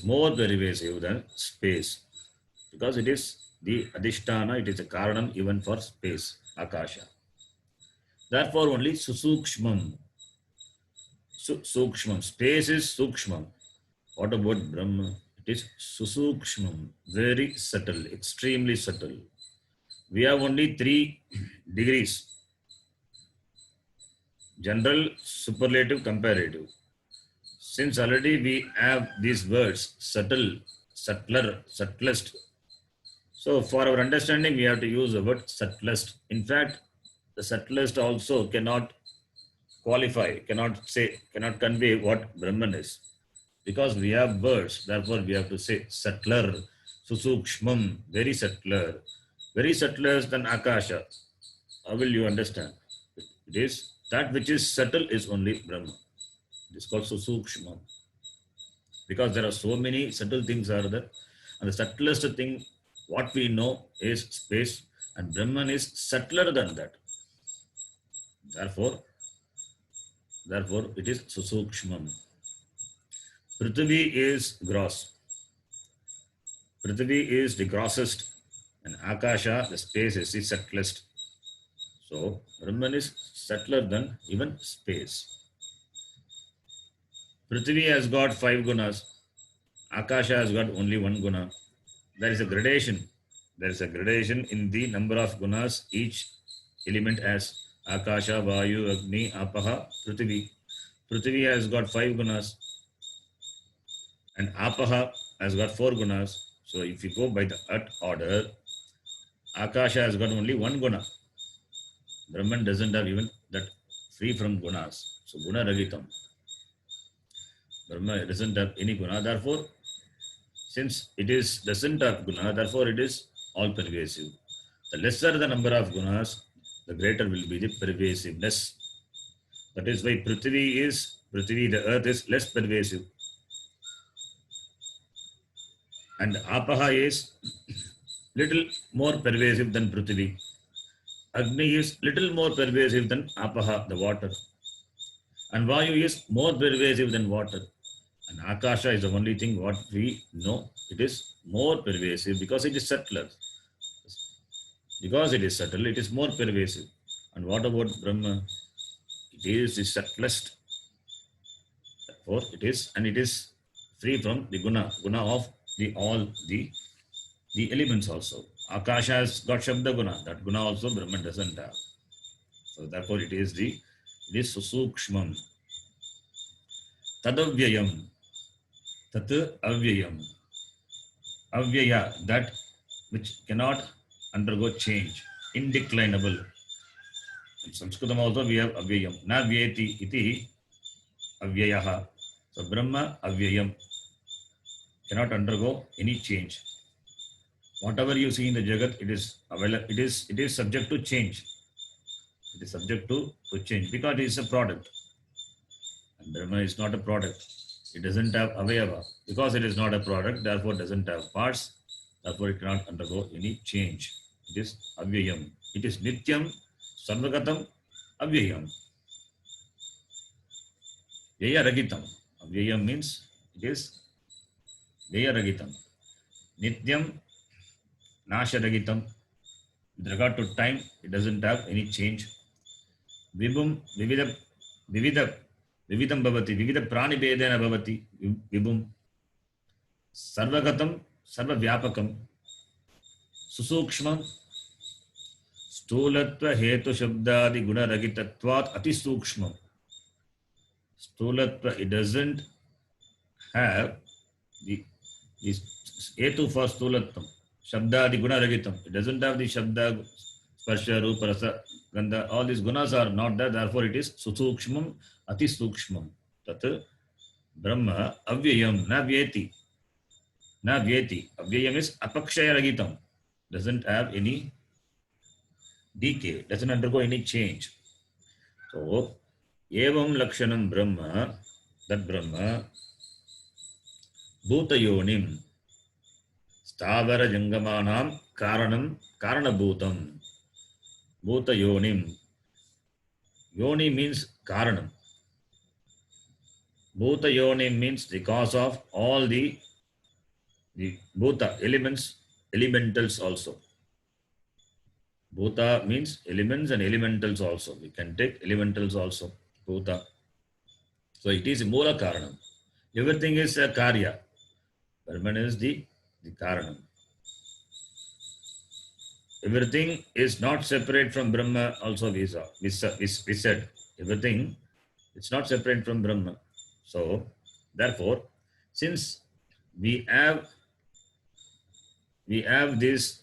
more pervasive than space because it is the Adhisthana, it is a Karanam even for space, Akasha. Therefore, only Susukshmam. Sukshmam. Space is Sukshmam. What about Brahma? It is Susukshmam. Very subtle, extremely subtle. We have only 3 degrees. General, superlative, comparative. Since already we have these words, subtle, subtler, subtlest. So for our understanding, we have to use the word subtlest. In fact, the subtlest also cannot qualify, cannot convey what Brahman is. Because we have words, therefore we have to say subtler, susukshmam, very subtler. Very subtler than Akasha. How will you understand? It is that which is subtle is only Brahma. It is called Susukshma. Because there are so many subtle things are there. And the subtlest thing, what we know is space. And Brahman is subtler than that. Therefore, it is Susukshmam. Prithvi is gross. Prithvi is the grossest. And Akasha, the space is the subtlest. So, Brahman is subtler than even space. Prithvi has got 5 gunas. Akasha has got only 1 guna. There is a gradation. There is a gradation in the number of gunas each element has. Akasha, Vayu, Agni, Apaha, Prithvi. Prithvi has got 5 gunas. And Apaha has got 4 gunas. So, if you go by the At order, Akasha has got only 1 guna. Brahman doesn't have even that, free from gunas. So guna ragitam. Brahma doesn't have any guna. Therefore, since it is doesn't have guna, therefore it is all pervasive. The lesser the number of gunas, the greater will be the pervasiveness. That is why Prithvi, the earth is less pervasive. And Apaha is little more pervasive than Prithvi. Agni is little more pervasive than Apaha, the water. And Vayu is more pervasive than water. And Akasha is the only thing what we know. It is more pervasive because it is subtler. Because it is subtle, it is more pervasive. And what about Brahma? It is the subtlest. Therefore, it is free from the guna of all the elements also. Akasha has got Shabda Guna. That Guna also Brahman doesn't have. So therefore it is Susukshmam. Tadavyayam. Tat avyayam. Avyaya, that which cannot undergo change. Indeclinable. In Sanskritam also we have avyayam. Na vyeti iti avyayaha. So Brahma Avyayam cannot undergo any change. Whatever you see in the Jagat, it is available. It is subject to change. It is subject to change because it is a product. And Brahma is not a product. It doesn't have avayava. Because it is not a product, therefore it doesn't have parts. Therefore it cannot undergo any change. It is avyayam. It is nityam, sarvagatam, avyayam. Vyaya ragitam. Avyayam means it is vyaya ragitam. Nityam, nasha ragitam. With regard to time, it doesn't have any change. Vibhum, vividam bhavati, vivida prani bedena bhavati, vibhum. Sarvagatam, sarvavyapakam. Susukshmam, sthulatva hetu shabdadi guna ragitatvat ati sukshmam. Sthulatva, it doesn't have the hetu for sthulatvam. Shabdadi guna ragitam. It doesn't have the shabda, sparsha, rupa, rasa, gandha. All these gunas are not there. Therefore, it is susukshmam, ati sukshmam. Tat Brahma avyayam na vyeti. Na vyeti. Avyayam is apakshaya ragitam. Doesn't have any decay. Doesn't undergo any change. So, evam lakshanam Brahma, that Brahma, bhutayonim, stavara jangamanam karanam karanabhutam. Bhutayonim. Yoni means karanam. Bhutayonim means the cause of all the bhuta, elements, elementals also. Bhuta means elements and elementals also. We can take elementals also. Bhuta. So it is Mula Karanam. Everything is a Karya. Brahman is the Karanam. Everything is not separate from Brahma also we said. Everything it's not separate from Brahma. So therefore, since we have this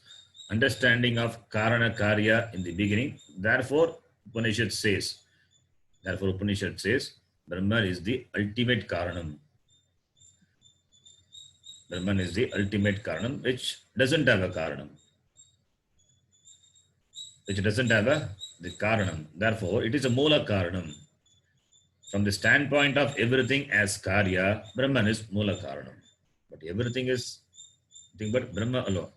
understanding of Karana Karya in the beginning, therefore Upanishad says, Brahman is the ultimate Karanam. Brahman is the ultimate Karanam, which doesn't have a Karanam. The Karanam. Therefore, it is a Mula Karanam. From the standpoint of everything as Karya, Brahman is Mula Karanam. But everything is nothing but Brahma alone.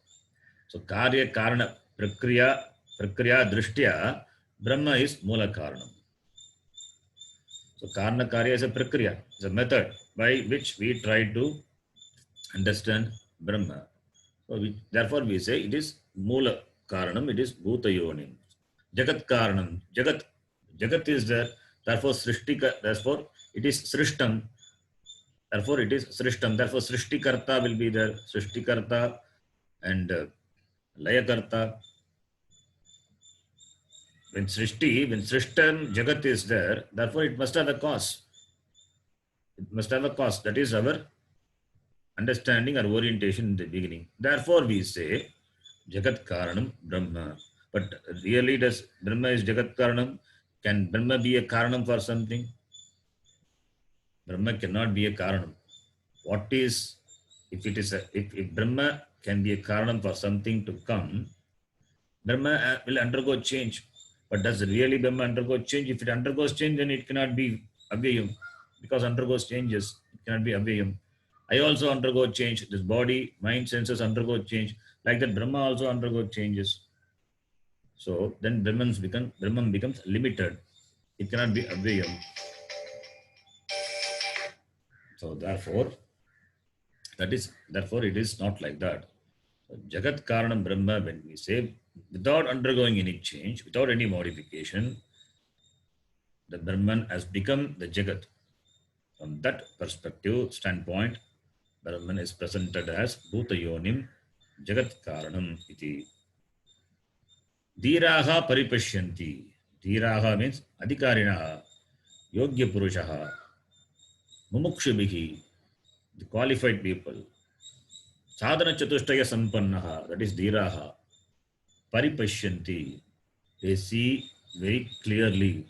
So, Karya Karana Prakriya Drishtya, Brahma is Mula Karanam. So, Karana Karya is a Prakriya, it's a method by which we try to understand Brahma. So, therefore, we say it is Mula Karanam, it is Bhutayonim. Jagat Karanam, Jagat is there, therefore it is Srishtam, therefore it is Srishtam, therefore Srishtikarta will be there, Srishtikarta and Layakarta. When Srishtam Jagat is there, therefore it must have a cause. It must have a cause. That is our understanding or orientation in the beginning. Therefore we say Jagat Karanam Brahma. But really does Brahma is Jagat Karanam? Can Brahma be a Karanam for something? Brahma cannot be a Karanam. What is, if Brahma can be a Karanam for something to come, Brahma will undergo change. But does really Brahma undergo change? If it undergoes change, then it cannot be Avyayam. Because undergoes changes, it cannot be Avyayam. I also undergo change. This body, mind, senses undergo change. Like that, Brahma also undergo changes. So then Brahman becomes limited. It cannot be Avyayam. So therefore it is not like that. So Jagat Karanam Brahma, when we say without undergoing any change, without any modification, the Brahman has become the Jagat. From that perspective, standpoint, Brahman is presented as Bhutayonim Jagat Karanam iti. Dhiraha paripashyanti. Dhiraha means adhikarinaha, yogya purushaha, mumukshubihi, the qualified people. Sadhana chatushtaya sampannaha, that is dhiraha. Paripashyanti, they see very clearly,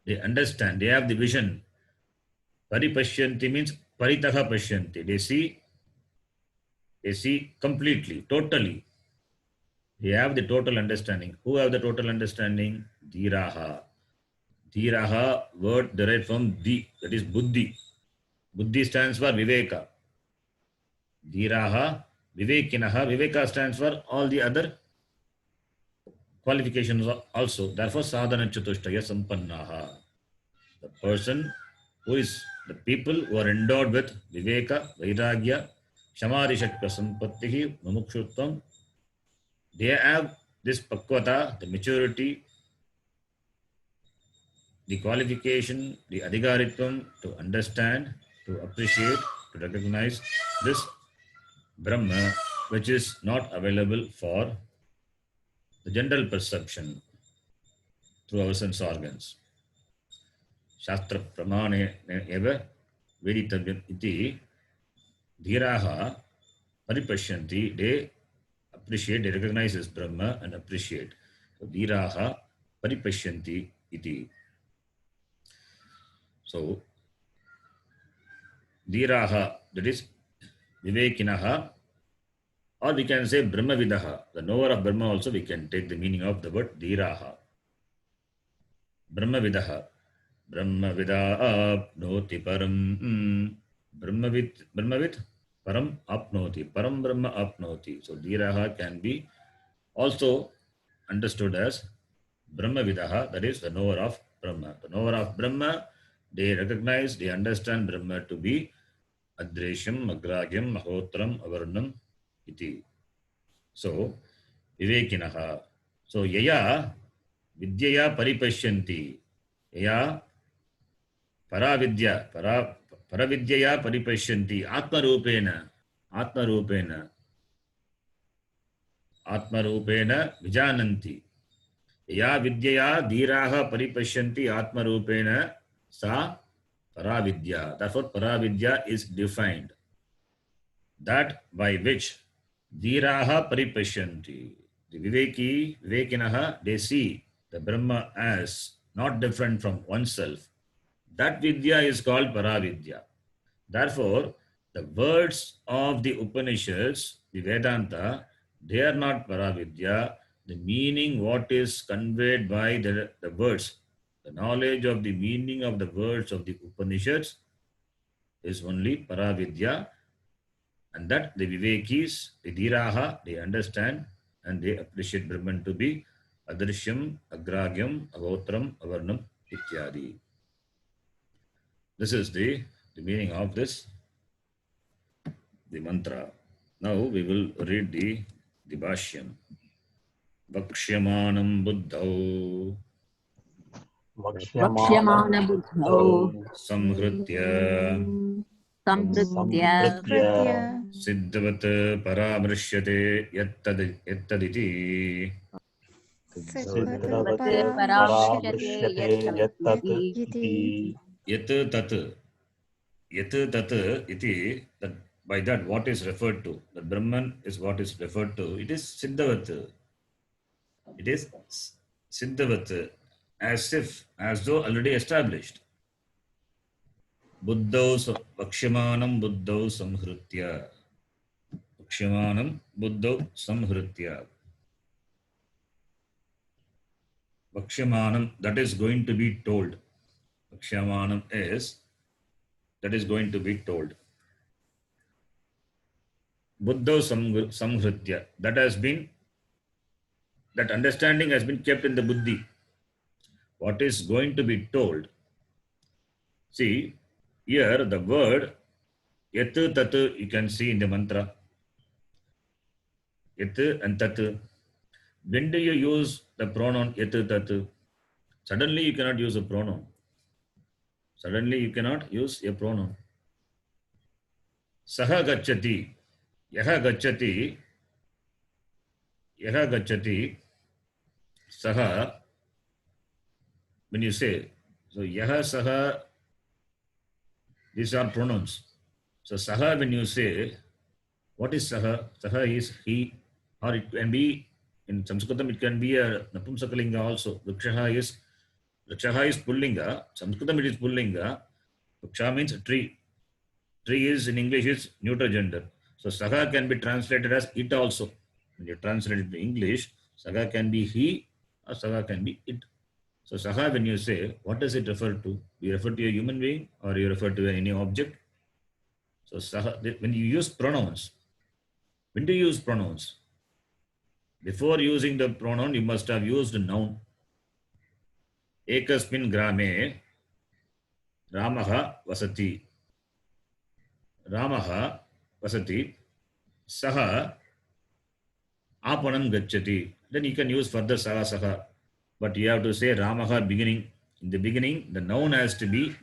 they understand, they have the vision. Paripashyanti means paritaha pashyanti. They see completely, totally. They have the total understanding. Who have the total understanding? Dhiraha. Dhiraha word derived from di, that is buddhi. Buddhi stands for viveka. Dhiraha, vivekinaha. Viveka stands for all the other qualifications also. Therefore, sadhana chatushtaya sampannaha. The person who is, the people who are endowed with viveka, vairagya, shamarishakka sampattihi, mumukshutvam, they have this pakvata, the maturity, the qualification, the adhikaritvam to understand, to appreciate, to recognize this Brahma, which is not available for the general perception through our sense organs. Shastra pramane eva veditavyam iti dhiraha paripashyanti. They appreciate, they recognize this Brahma and appreciate. So dhiraha paripashyanti iti. So dhiraha, that is vivekinaha, or we can say brahmavidaha. The knower of Brahma also we can take the meaning of the word dhiraha. Brahmavidaha. Brahmavida apnoti param. Brahmavit param apnoti. Param Brahma apnoti. So dhiraha can be also understood as Brahmavidaha, that is the knower of Brahma. The knower of Brahma, they recognize, they understand Brahma to be Adreshyam, Agragyam, Mahotram, Avarnam, iti. So, Vivekinaha. So, Yaya Vidyaya Paripashyanti. Yaya Paravidya, Paravidyaya Paripashyanti. Atmarupena, Atmarupena Vijananti. Yaya Vidyaya Dhiraha Paripashyanti Atmarupena Sa Paravidya. Therefore, Paravidya is defined. That by which Dhiraha Paripashyanti. The Vivekinaha, they see the Brahma as not different from oneself. That Vidya is called Paravidya. Therefore, the words of the Upanishads, the Vedanta, they are not Paravidya. The meaning, what is conveyed by the words, the knowledge of the meaning of the words of the Upanishads is only Paravidya, and that the Vivekis, the Dhiraha, they understand and they appreciate Brahman to be Adrishyam, Agragyam, Avotram, Avarnam, Ityadi. This is the meaning of this, the mantra. Now we will read the Bhashyam. Vaksyamanam buddhau Vakshyamanam buddhau samhritya samhritya siddhavat paramrishyate yattaditi. Siddhavat paramrishyate yattat iti. Yat tat iti, that by that what is referred to, the Brahman is what is referred to, it is Siddhavat. It is Siddhavat, as though already established. Buddhau Vaksyamanam Buddhau Samhritya. Vaksyamanam Buddhau Samhritya. Vaksyamanam, that is going to be told. Vaksyamanam is, that is going to be told. Buddhau Samhritya, that has been, that understanding has been kept in the buddhi. What is going to be told? See, here the word yat tat, you can see in the mantra. Yat and tat. When do you use the pronoun yat tat? Suddenly you cannot use a pronoun. Suddenly you cannot use a pronoun. Saha gacchati. Yaha gacchati. Yaha gacchati. Saha. When you say, so yaha, saha, these are pronouns. So saha, when you say, what is saha? Saha is he, or it can be, in Sanskritam it can be a Napumsakalinga also. Vrikshaha is Pullinga. Sanskritam it is Pullinga. Vriksha means tree. Tree is in English is neuter gender. So Saha can be translated as it also. When you translate it to English, Saha can be he or Saha can be it. So Saha, when you say, what does it refer to? You refer to a human being or you refer to any object? So Saha, when you use pronouns, when do you use pronouns? Before using the pronoun, you must have used a noun. Ekasmin grame Ramaha vasati. Ramaha vasati. Saha Apanam gacchati. Then you can use further saha saha. But you have to say Ramaha beginning. In the beginning, the noun has to be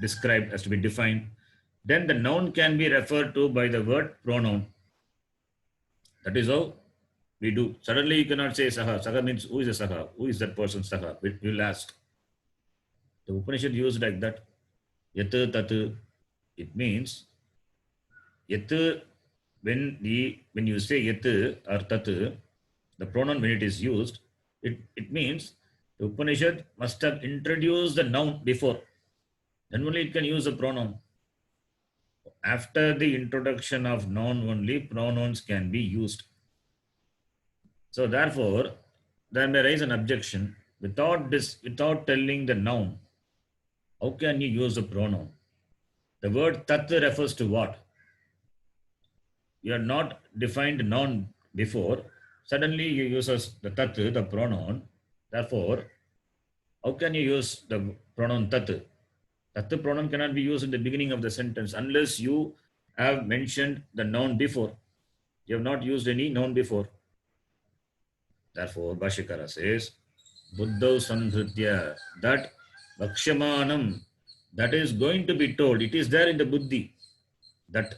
described, has to be defined. Then the noun can be referred to by the word pronoun. That is how we do. Suddenly you cannot say saha. Saha means who is a saha? Who is that person saha? We will ask. The Upanishad used like that. Yat tat. It means yat, when you say yat or tat, the pronoun when it is used, it means the Upanishad must have introduced the noun before. Then only it can use a pronoun. After the introduction of noun only, pronouns can be used. So therefore, there may rise an objection. Without telling the noun, how can you use a pronoun? The word tat refers to what? You are not defined noun before. Suddenly you use the tat, the pronoun. Therefore, how can you use the pronoun tat? Tat pronoun cannot be used in the beginning of the sentence unless you have mentioned the noun before. You have not used any noun before. Therefore, Bhashyakara says, Buddhau samhritya, that vakshamanam, that is going to be told, it is there in the buddhi. That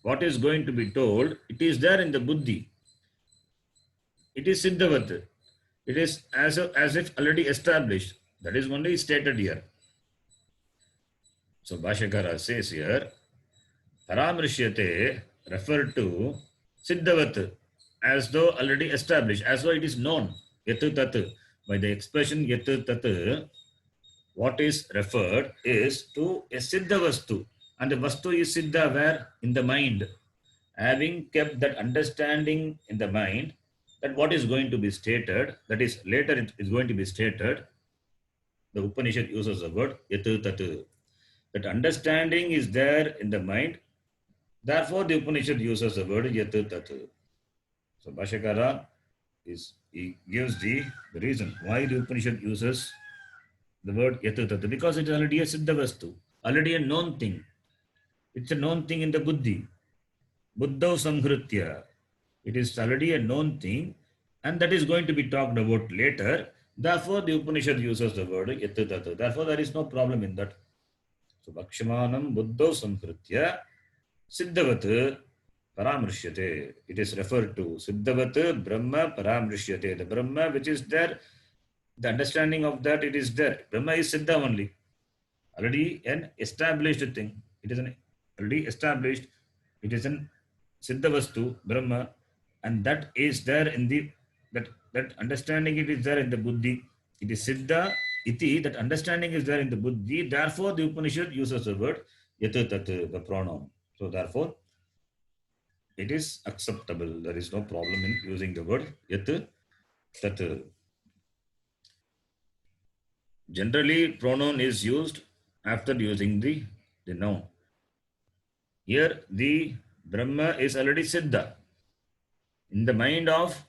what is going to be told, it is there in the buddhi. It is siddhavat. It is as if already established. That is only stated here. So Bhashyakara says here, Paramrishyate referred to siddhavat, as though already established, as though it is known. Yat tat. By the expression yat tat, what is referred is to a siddha vastu. And the vastu is siddha where? In the mind. Having kept that understanding in the mind, that what is going to be stated, that is later it is going to be stated, the Upanishad uses the word yat tat. That understanding is there in the mind. Therefore, the Upanishad uses the word yat tat. So Bhashyakara he gives the reason why the Upanishad uses the word yat tat, because it is already a siddha vastu, already a known thing. It's a known thing in the buddhi. Buddhau samhritya. It is already a known thing, and that is going to be talked about later. Therefore, the Upanishad uses the word yat tat. Therefore, there is no problem in that. So Vakshamanam Buddhau samhritya siddhavat paramrishyate. It is referred to siddhavat Brahma paramrishyate. The Brahma which is there, the understanding of that it is there. Brahma is siddha only. Already an established thing. It is an already established. It is an siddha vastu, Brahma, and that is there in the that understanding. It is there in the buddhi. It is siddha iti. That understanding is there in the buddhi. Therefore, the Upanishad uses the word yat tat, the pronoun. So therefore, it is acceptable. There is no problem in using the word yat tat. Generally, pronoun is used after using the noun. Here, the Brahma is already siddha. In the mind of,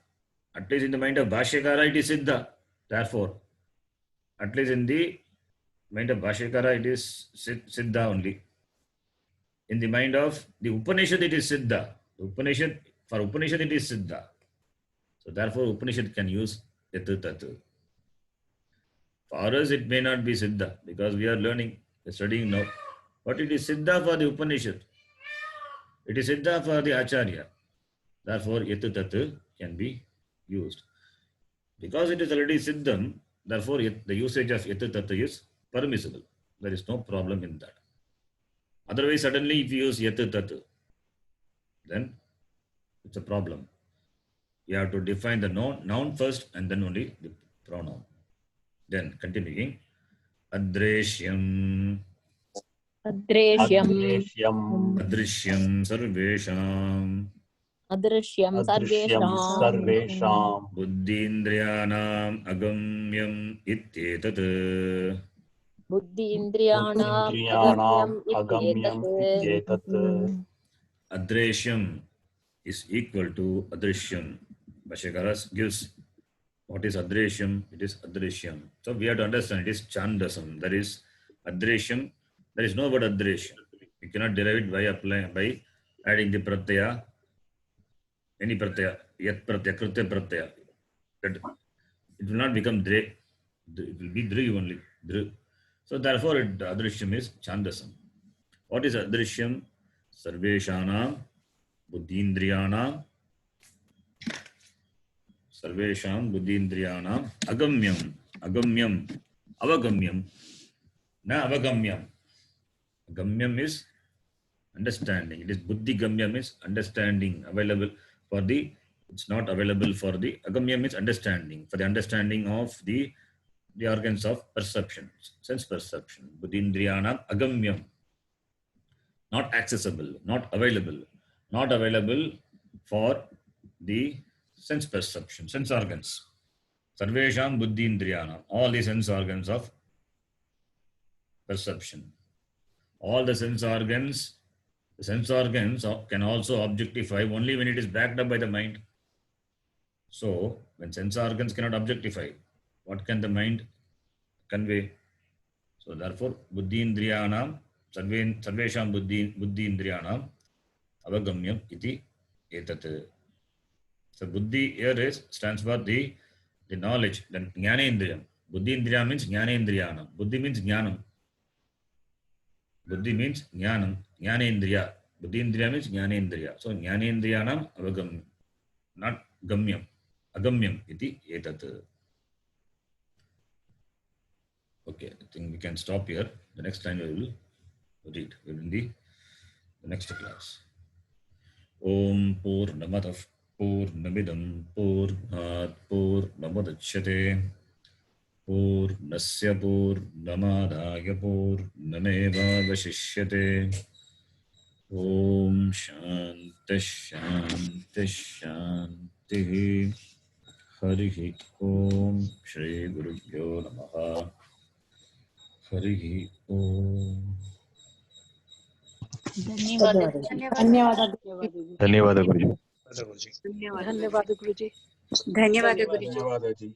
at least in the mind of Bhashyakara, it is siddha. Therefore, at least in the mind of Bhashyakara, it is siddha only. In the mind of the Upanishad, it is siddha. For Upanishad, it is siddha. So therefore, Upanishad can use yat tat. For us, it may not be siddha because we are learning, studying now. But it is siddha for the Upanishad. It is siddha for the Acharya. Therefore, yat tat can be used. Because it is already siddham, therefore the usage of yat tat is permissible. There is no problem in that. Otherwise, suddenly if you use yat tat, then it's a problem. You have to define the noun first and then only the pronoun. Then continuing, adreshyam. अदृश्यम् अदृश्यं सर्वेषाम् अदृश्यं सर्वेषां बुद्धीन्द्रियाणाम् अगम्यम् इत्येतत् बुद्धीन्द्रियाणाम् बुद्धीन्द्रियाणाम् अगम्यम् अगम्यम् इत्येतत् इत्येतत् Adreshyam is equal to Adrishyam. Bhashyakara gives what is Adreshyam? It is Adrishyam. So we have to understand it is Chandasam. That is Adreshyam. There is no word Adreshyam. You cannot derive it by applying by adding the pratyaya, any pratyaya, yat pratyaya, kritya pratyaya. That it will not become dre. It will be dri only. Dri. So therefore, Adrishyam is Chandasam. What is Adrishyam? Sarveshanam Buddhindriyanam Sarvesham Buddhindriyanam Agamyam Avagamyam Na Avagamyam. Gamyam is understanding. It is Buddhi Gamyam is understanding available for the, it's not available for the, Agamyam is understanding, for the understanding of the organs of perception, sense perception. Buddhindriyanam Agamyam. Not accessible, not available for the sense perception, sense organs. Sarvesham buddhi indriyana, all the sense organs of perception. All the sense organs can also objectify only when it is backed up by the mind. So, when sense organs cannot objectify, what can the mind convey? So, therefore, buddhi indriyanam Sarvesham buddhi indriyanam avagamyam iti etat. So buddhi here stands for the knowledge, then jnanendriyam. Buddhi indriya means jnanendriyanam. Buddhi means jnanam. Buddhi means jnanam. Jnanendriya. Buddhi indriya means jnanendriya. So jnanendriyanam avagamyam, not gamyam. Agamyam iti etat. Okay, I think we can stop here. The next time we will read in the next class. Om Purnamadav Purnamidam Purnat Purnamudachyate Purnasya Purnamadaya Purnameva Vashishyate. Om Shanti Shanti Shanti. Harihi Om Shri Gurubhyo Namaha. Harihi Om. धन्यवाद गुरुजी। धन्यवाद गुरुजी। धन्यवाद गुरुजी। धन्यवाद जी।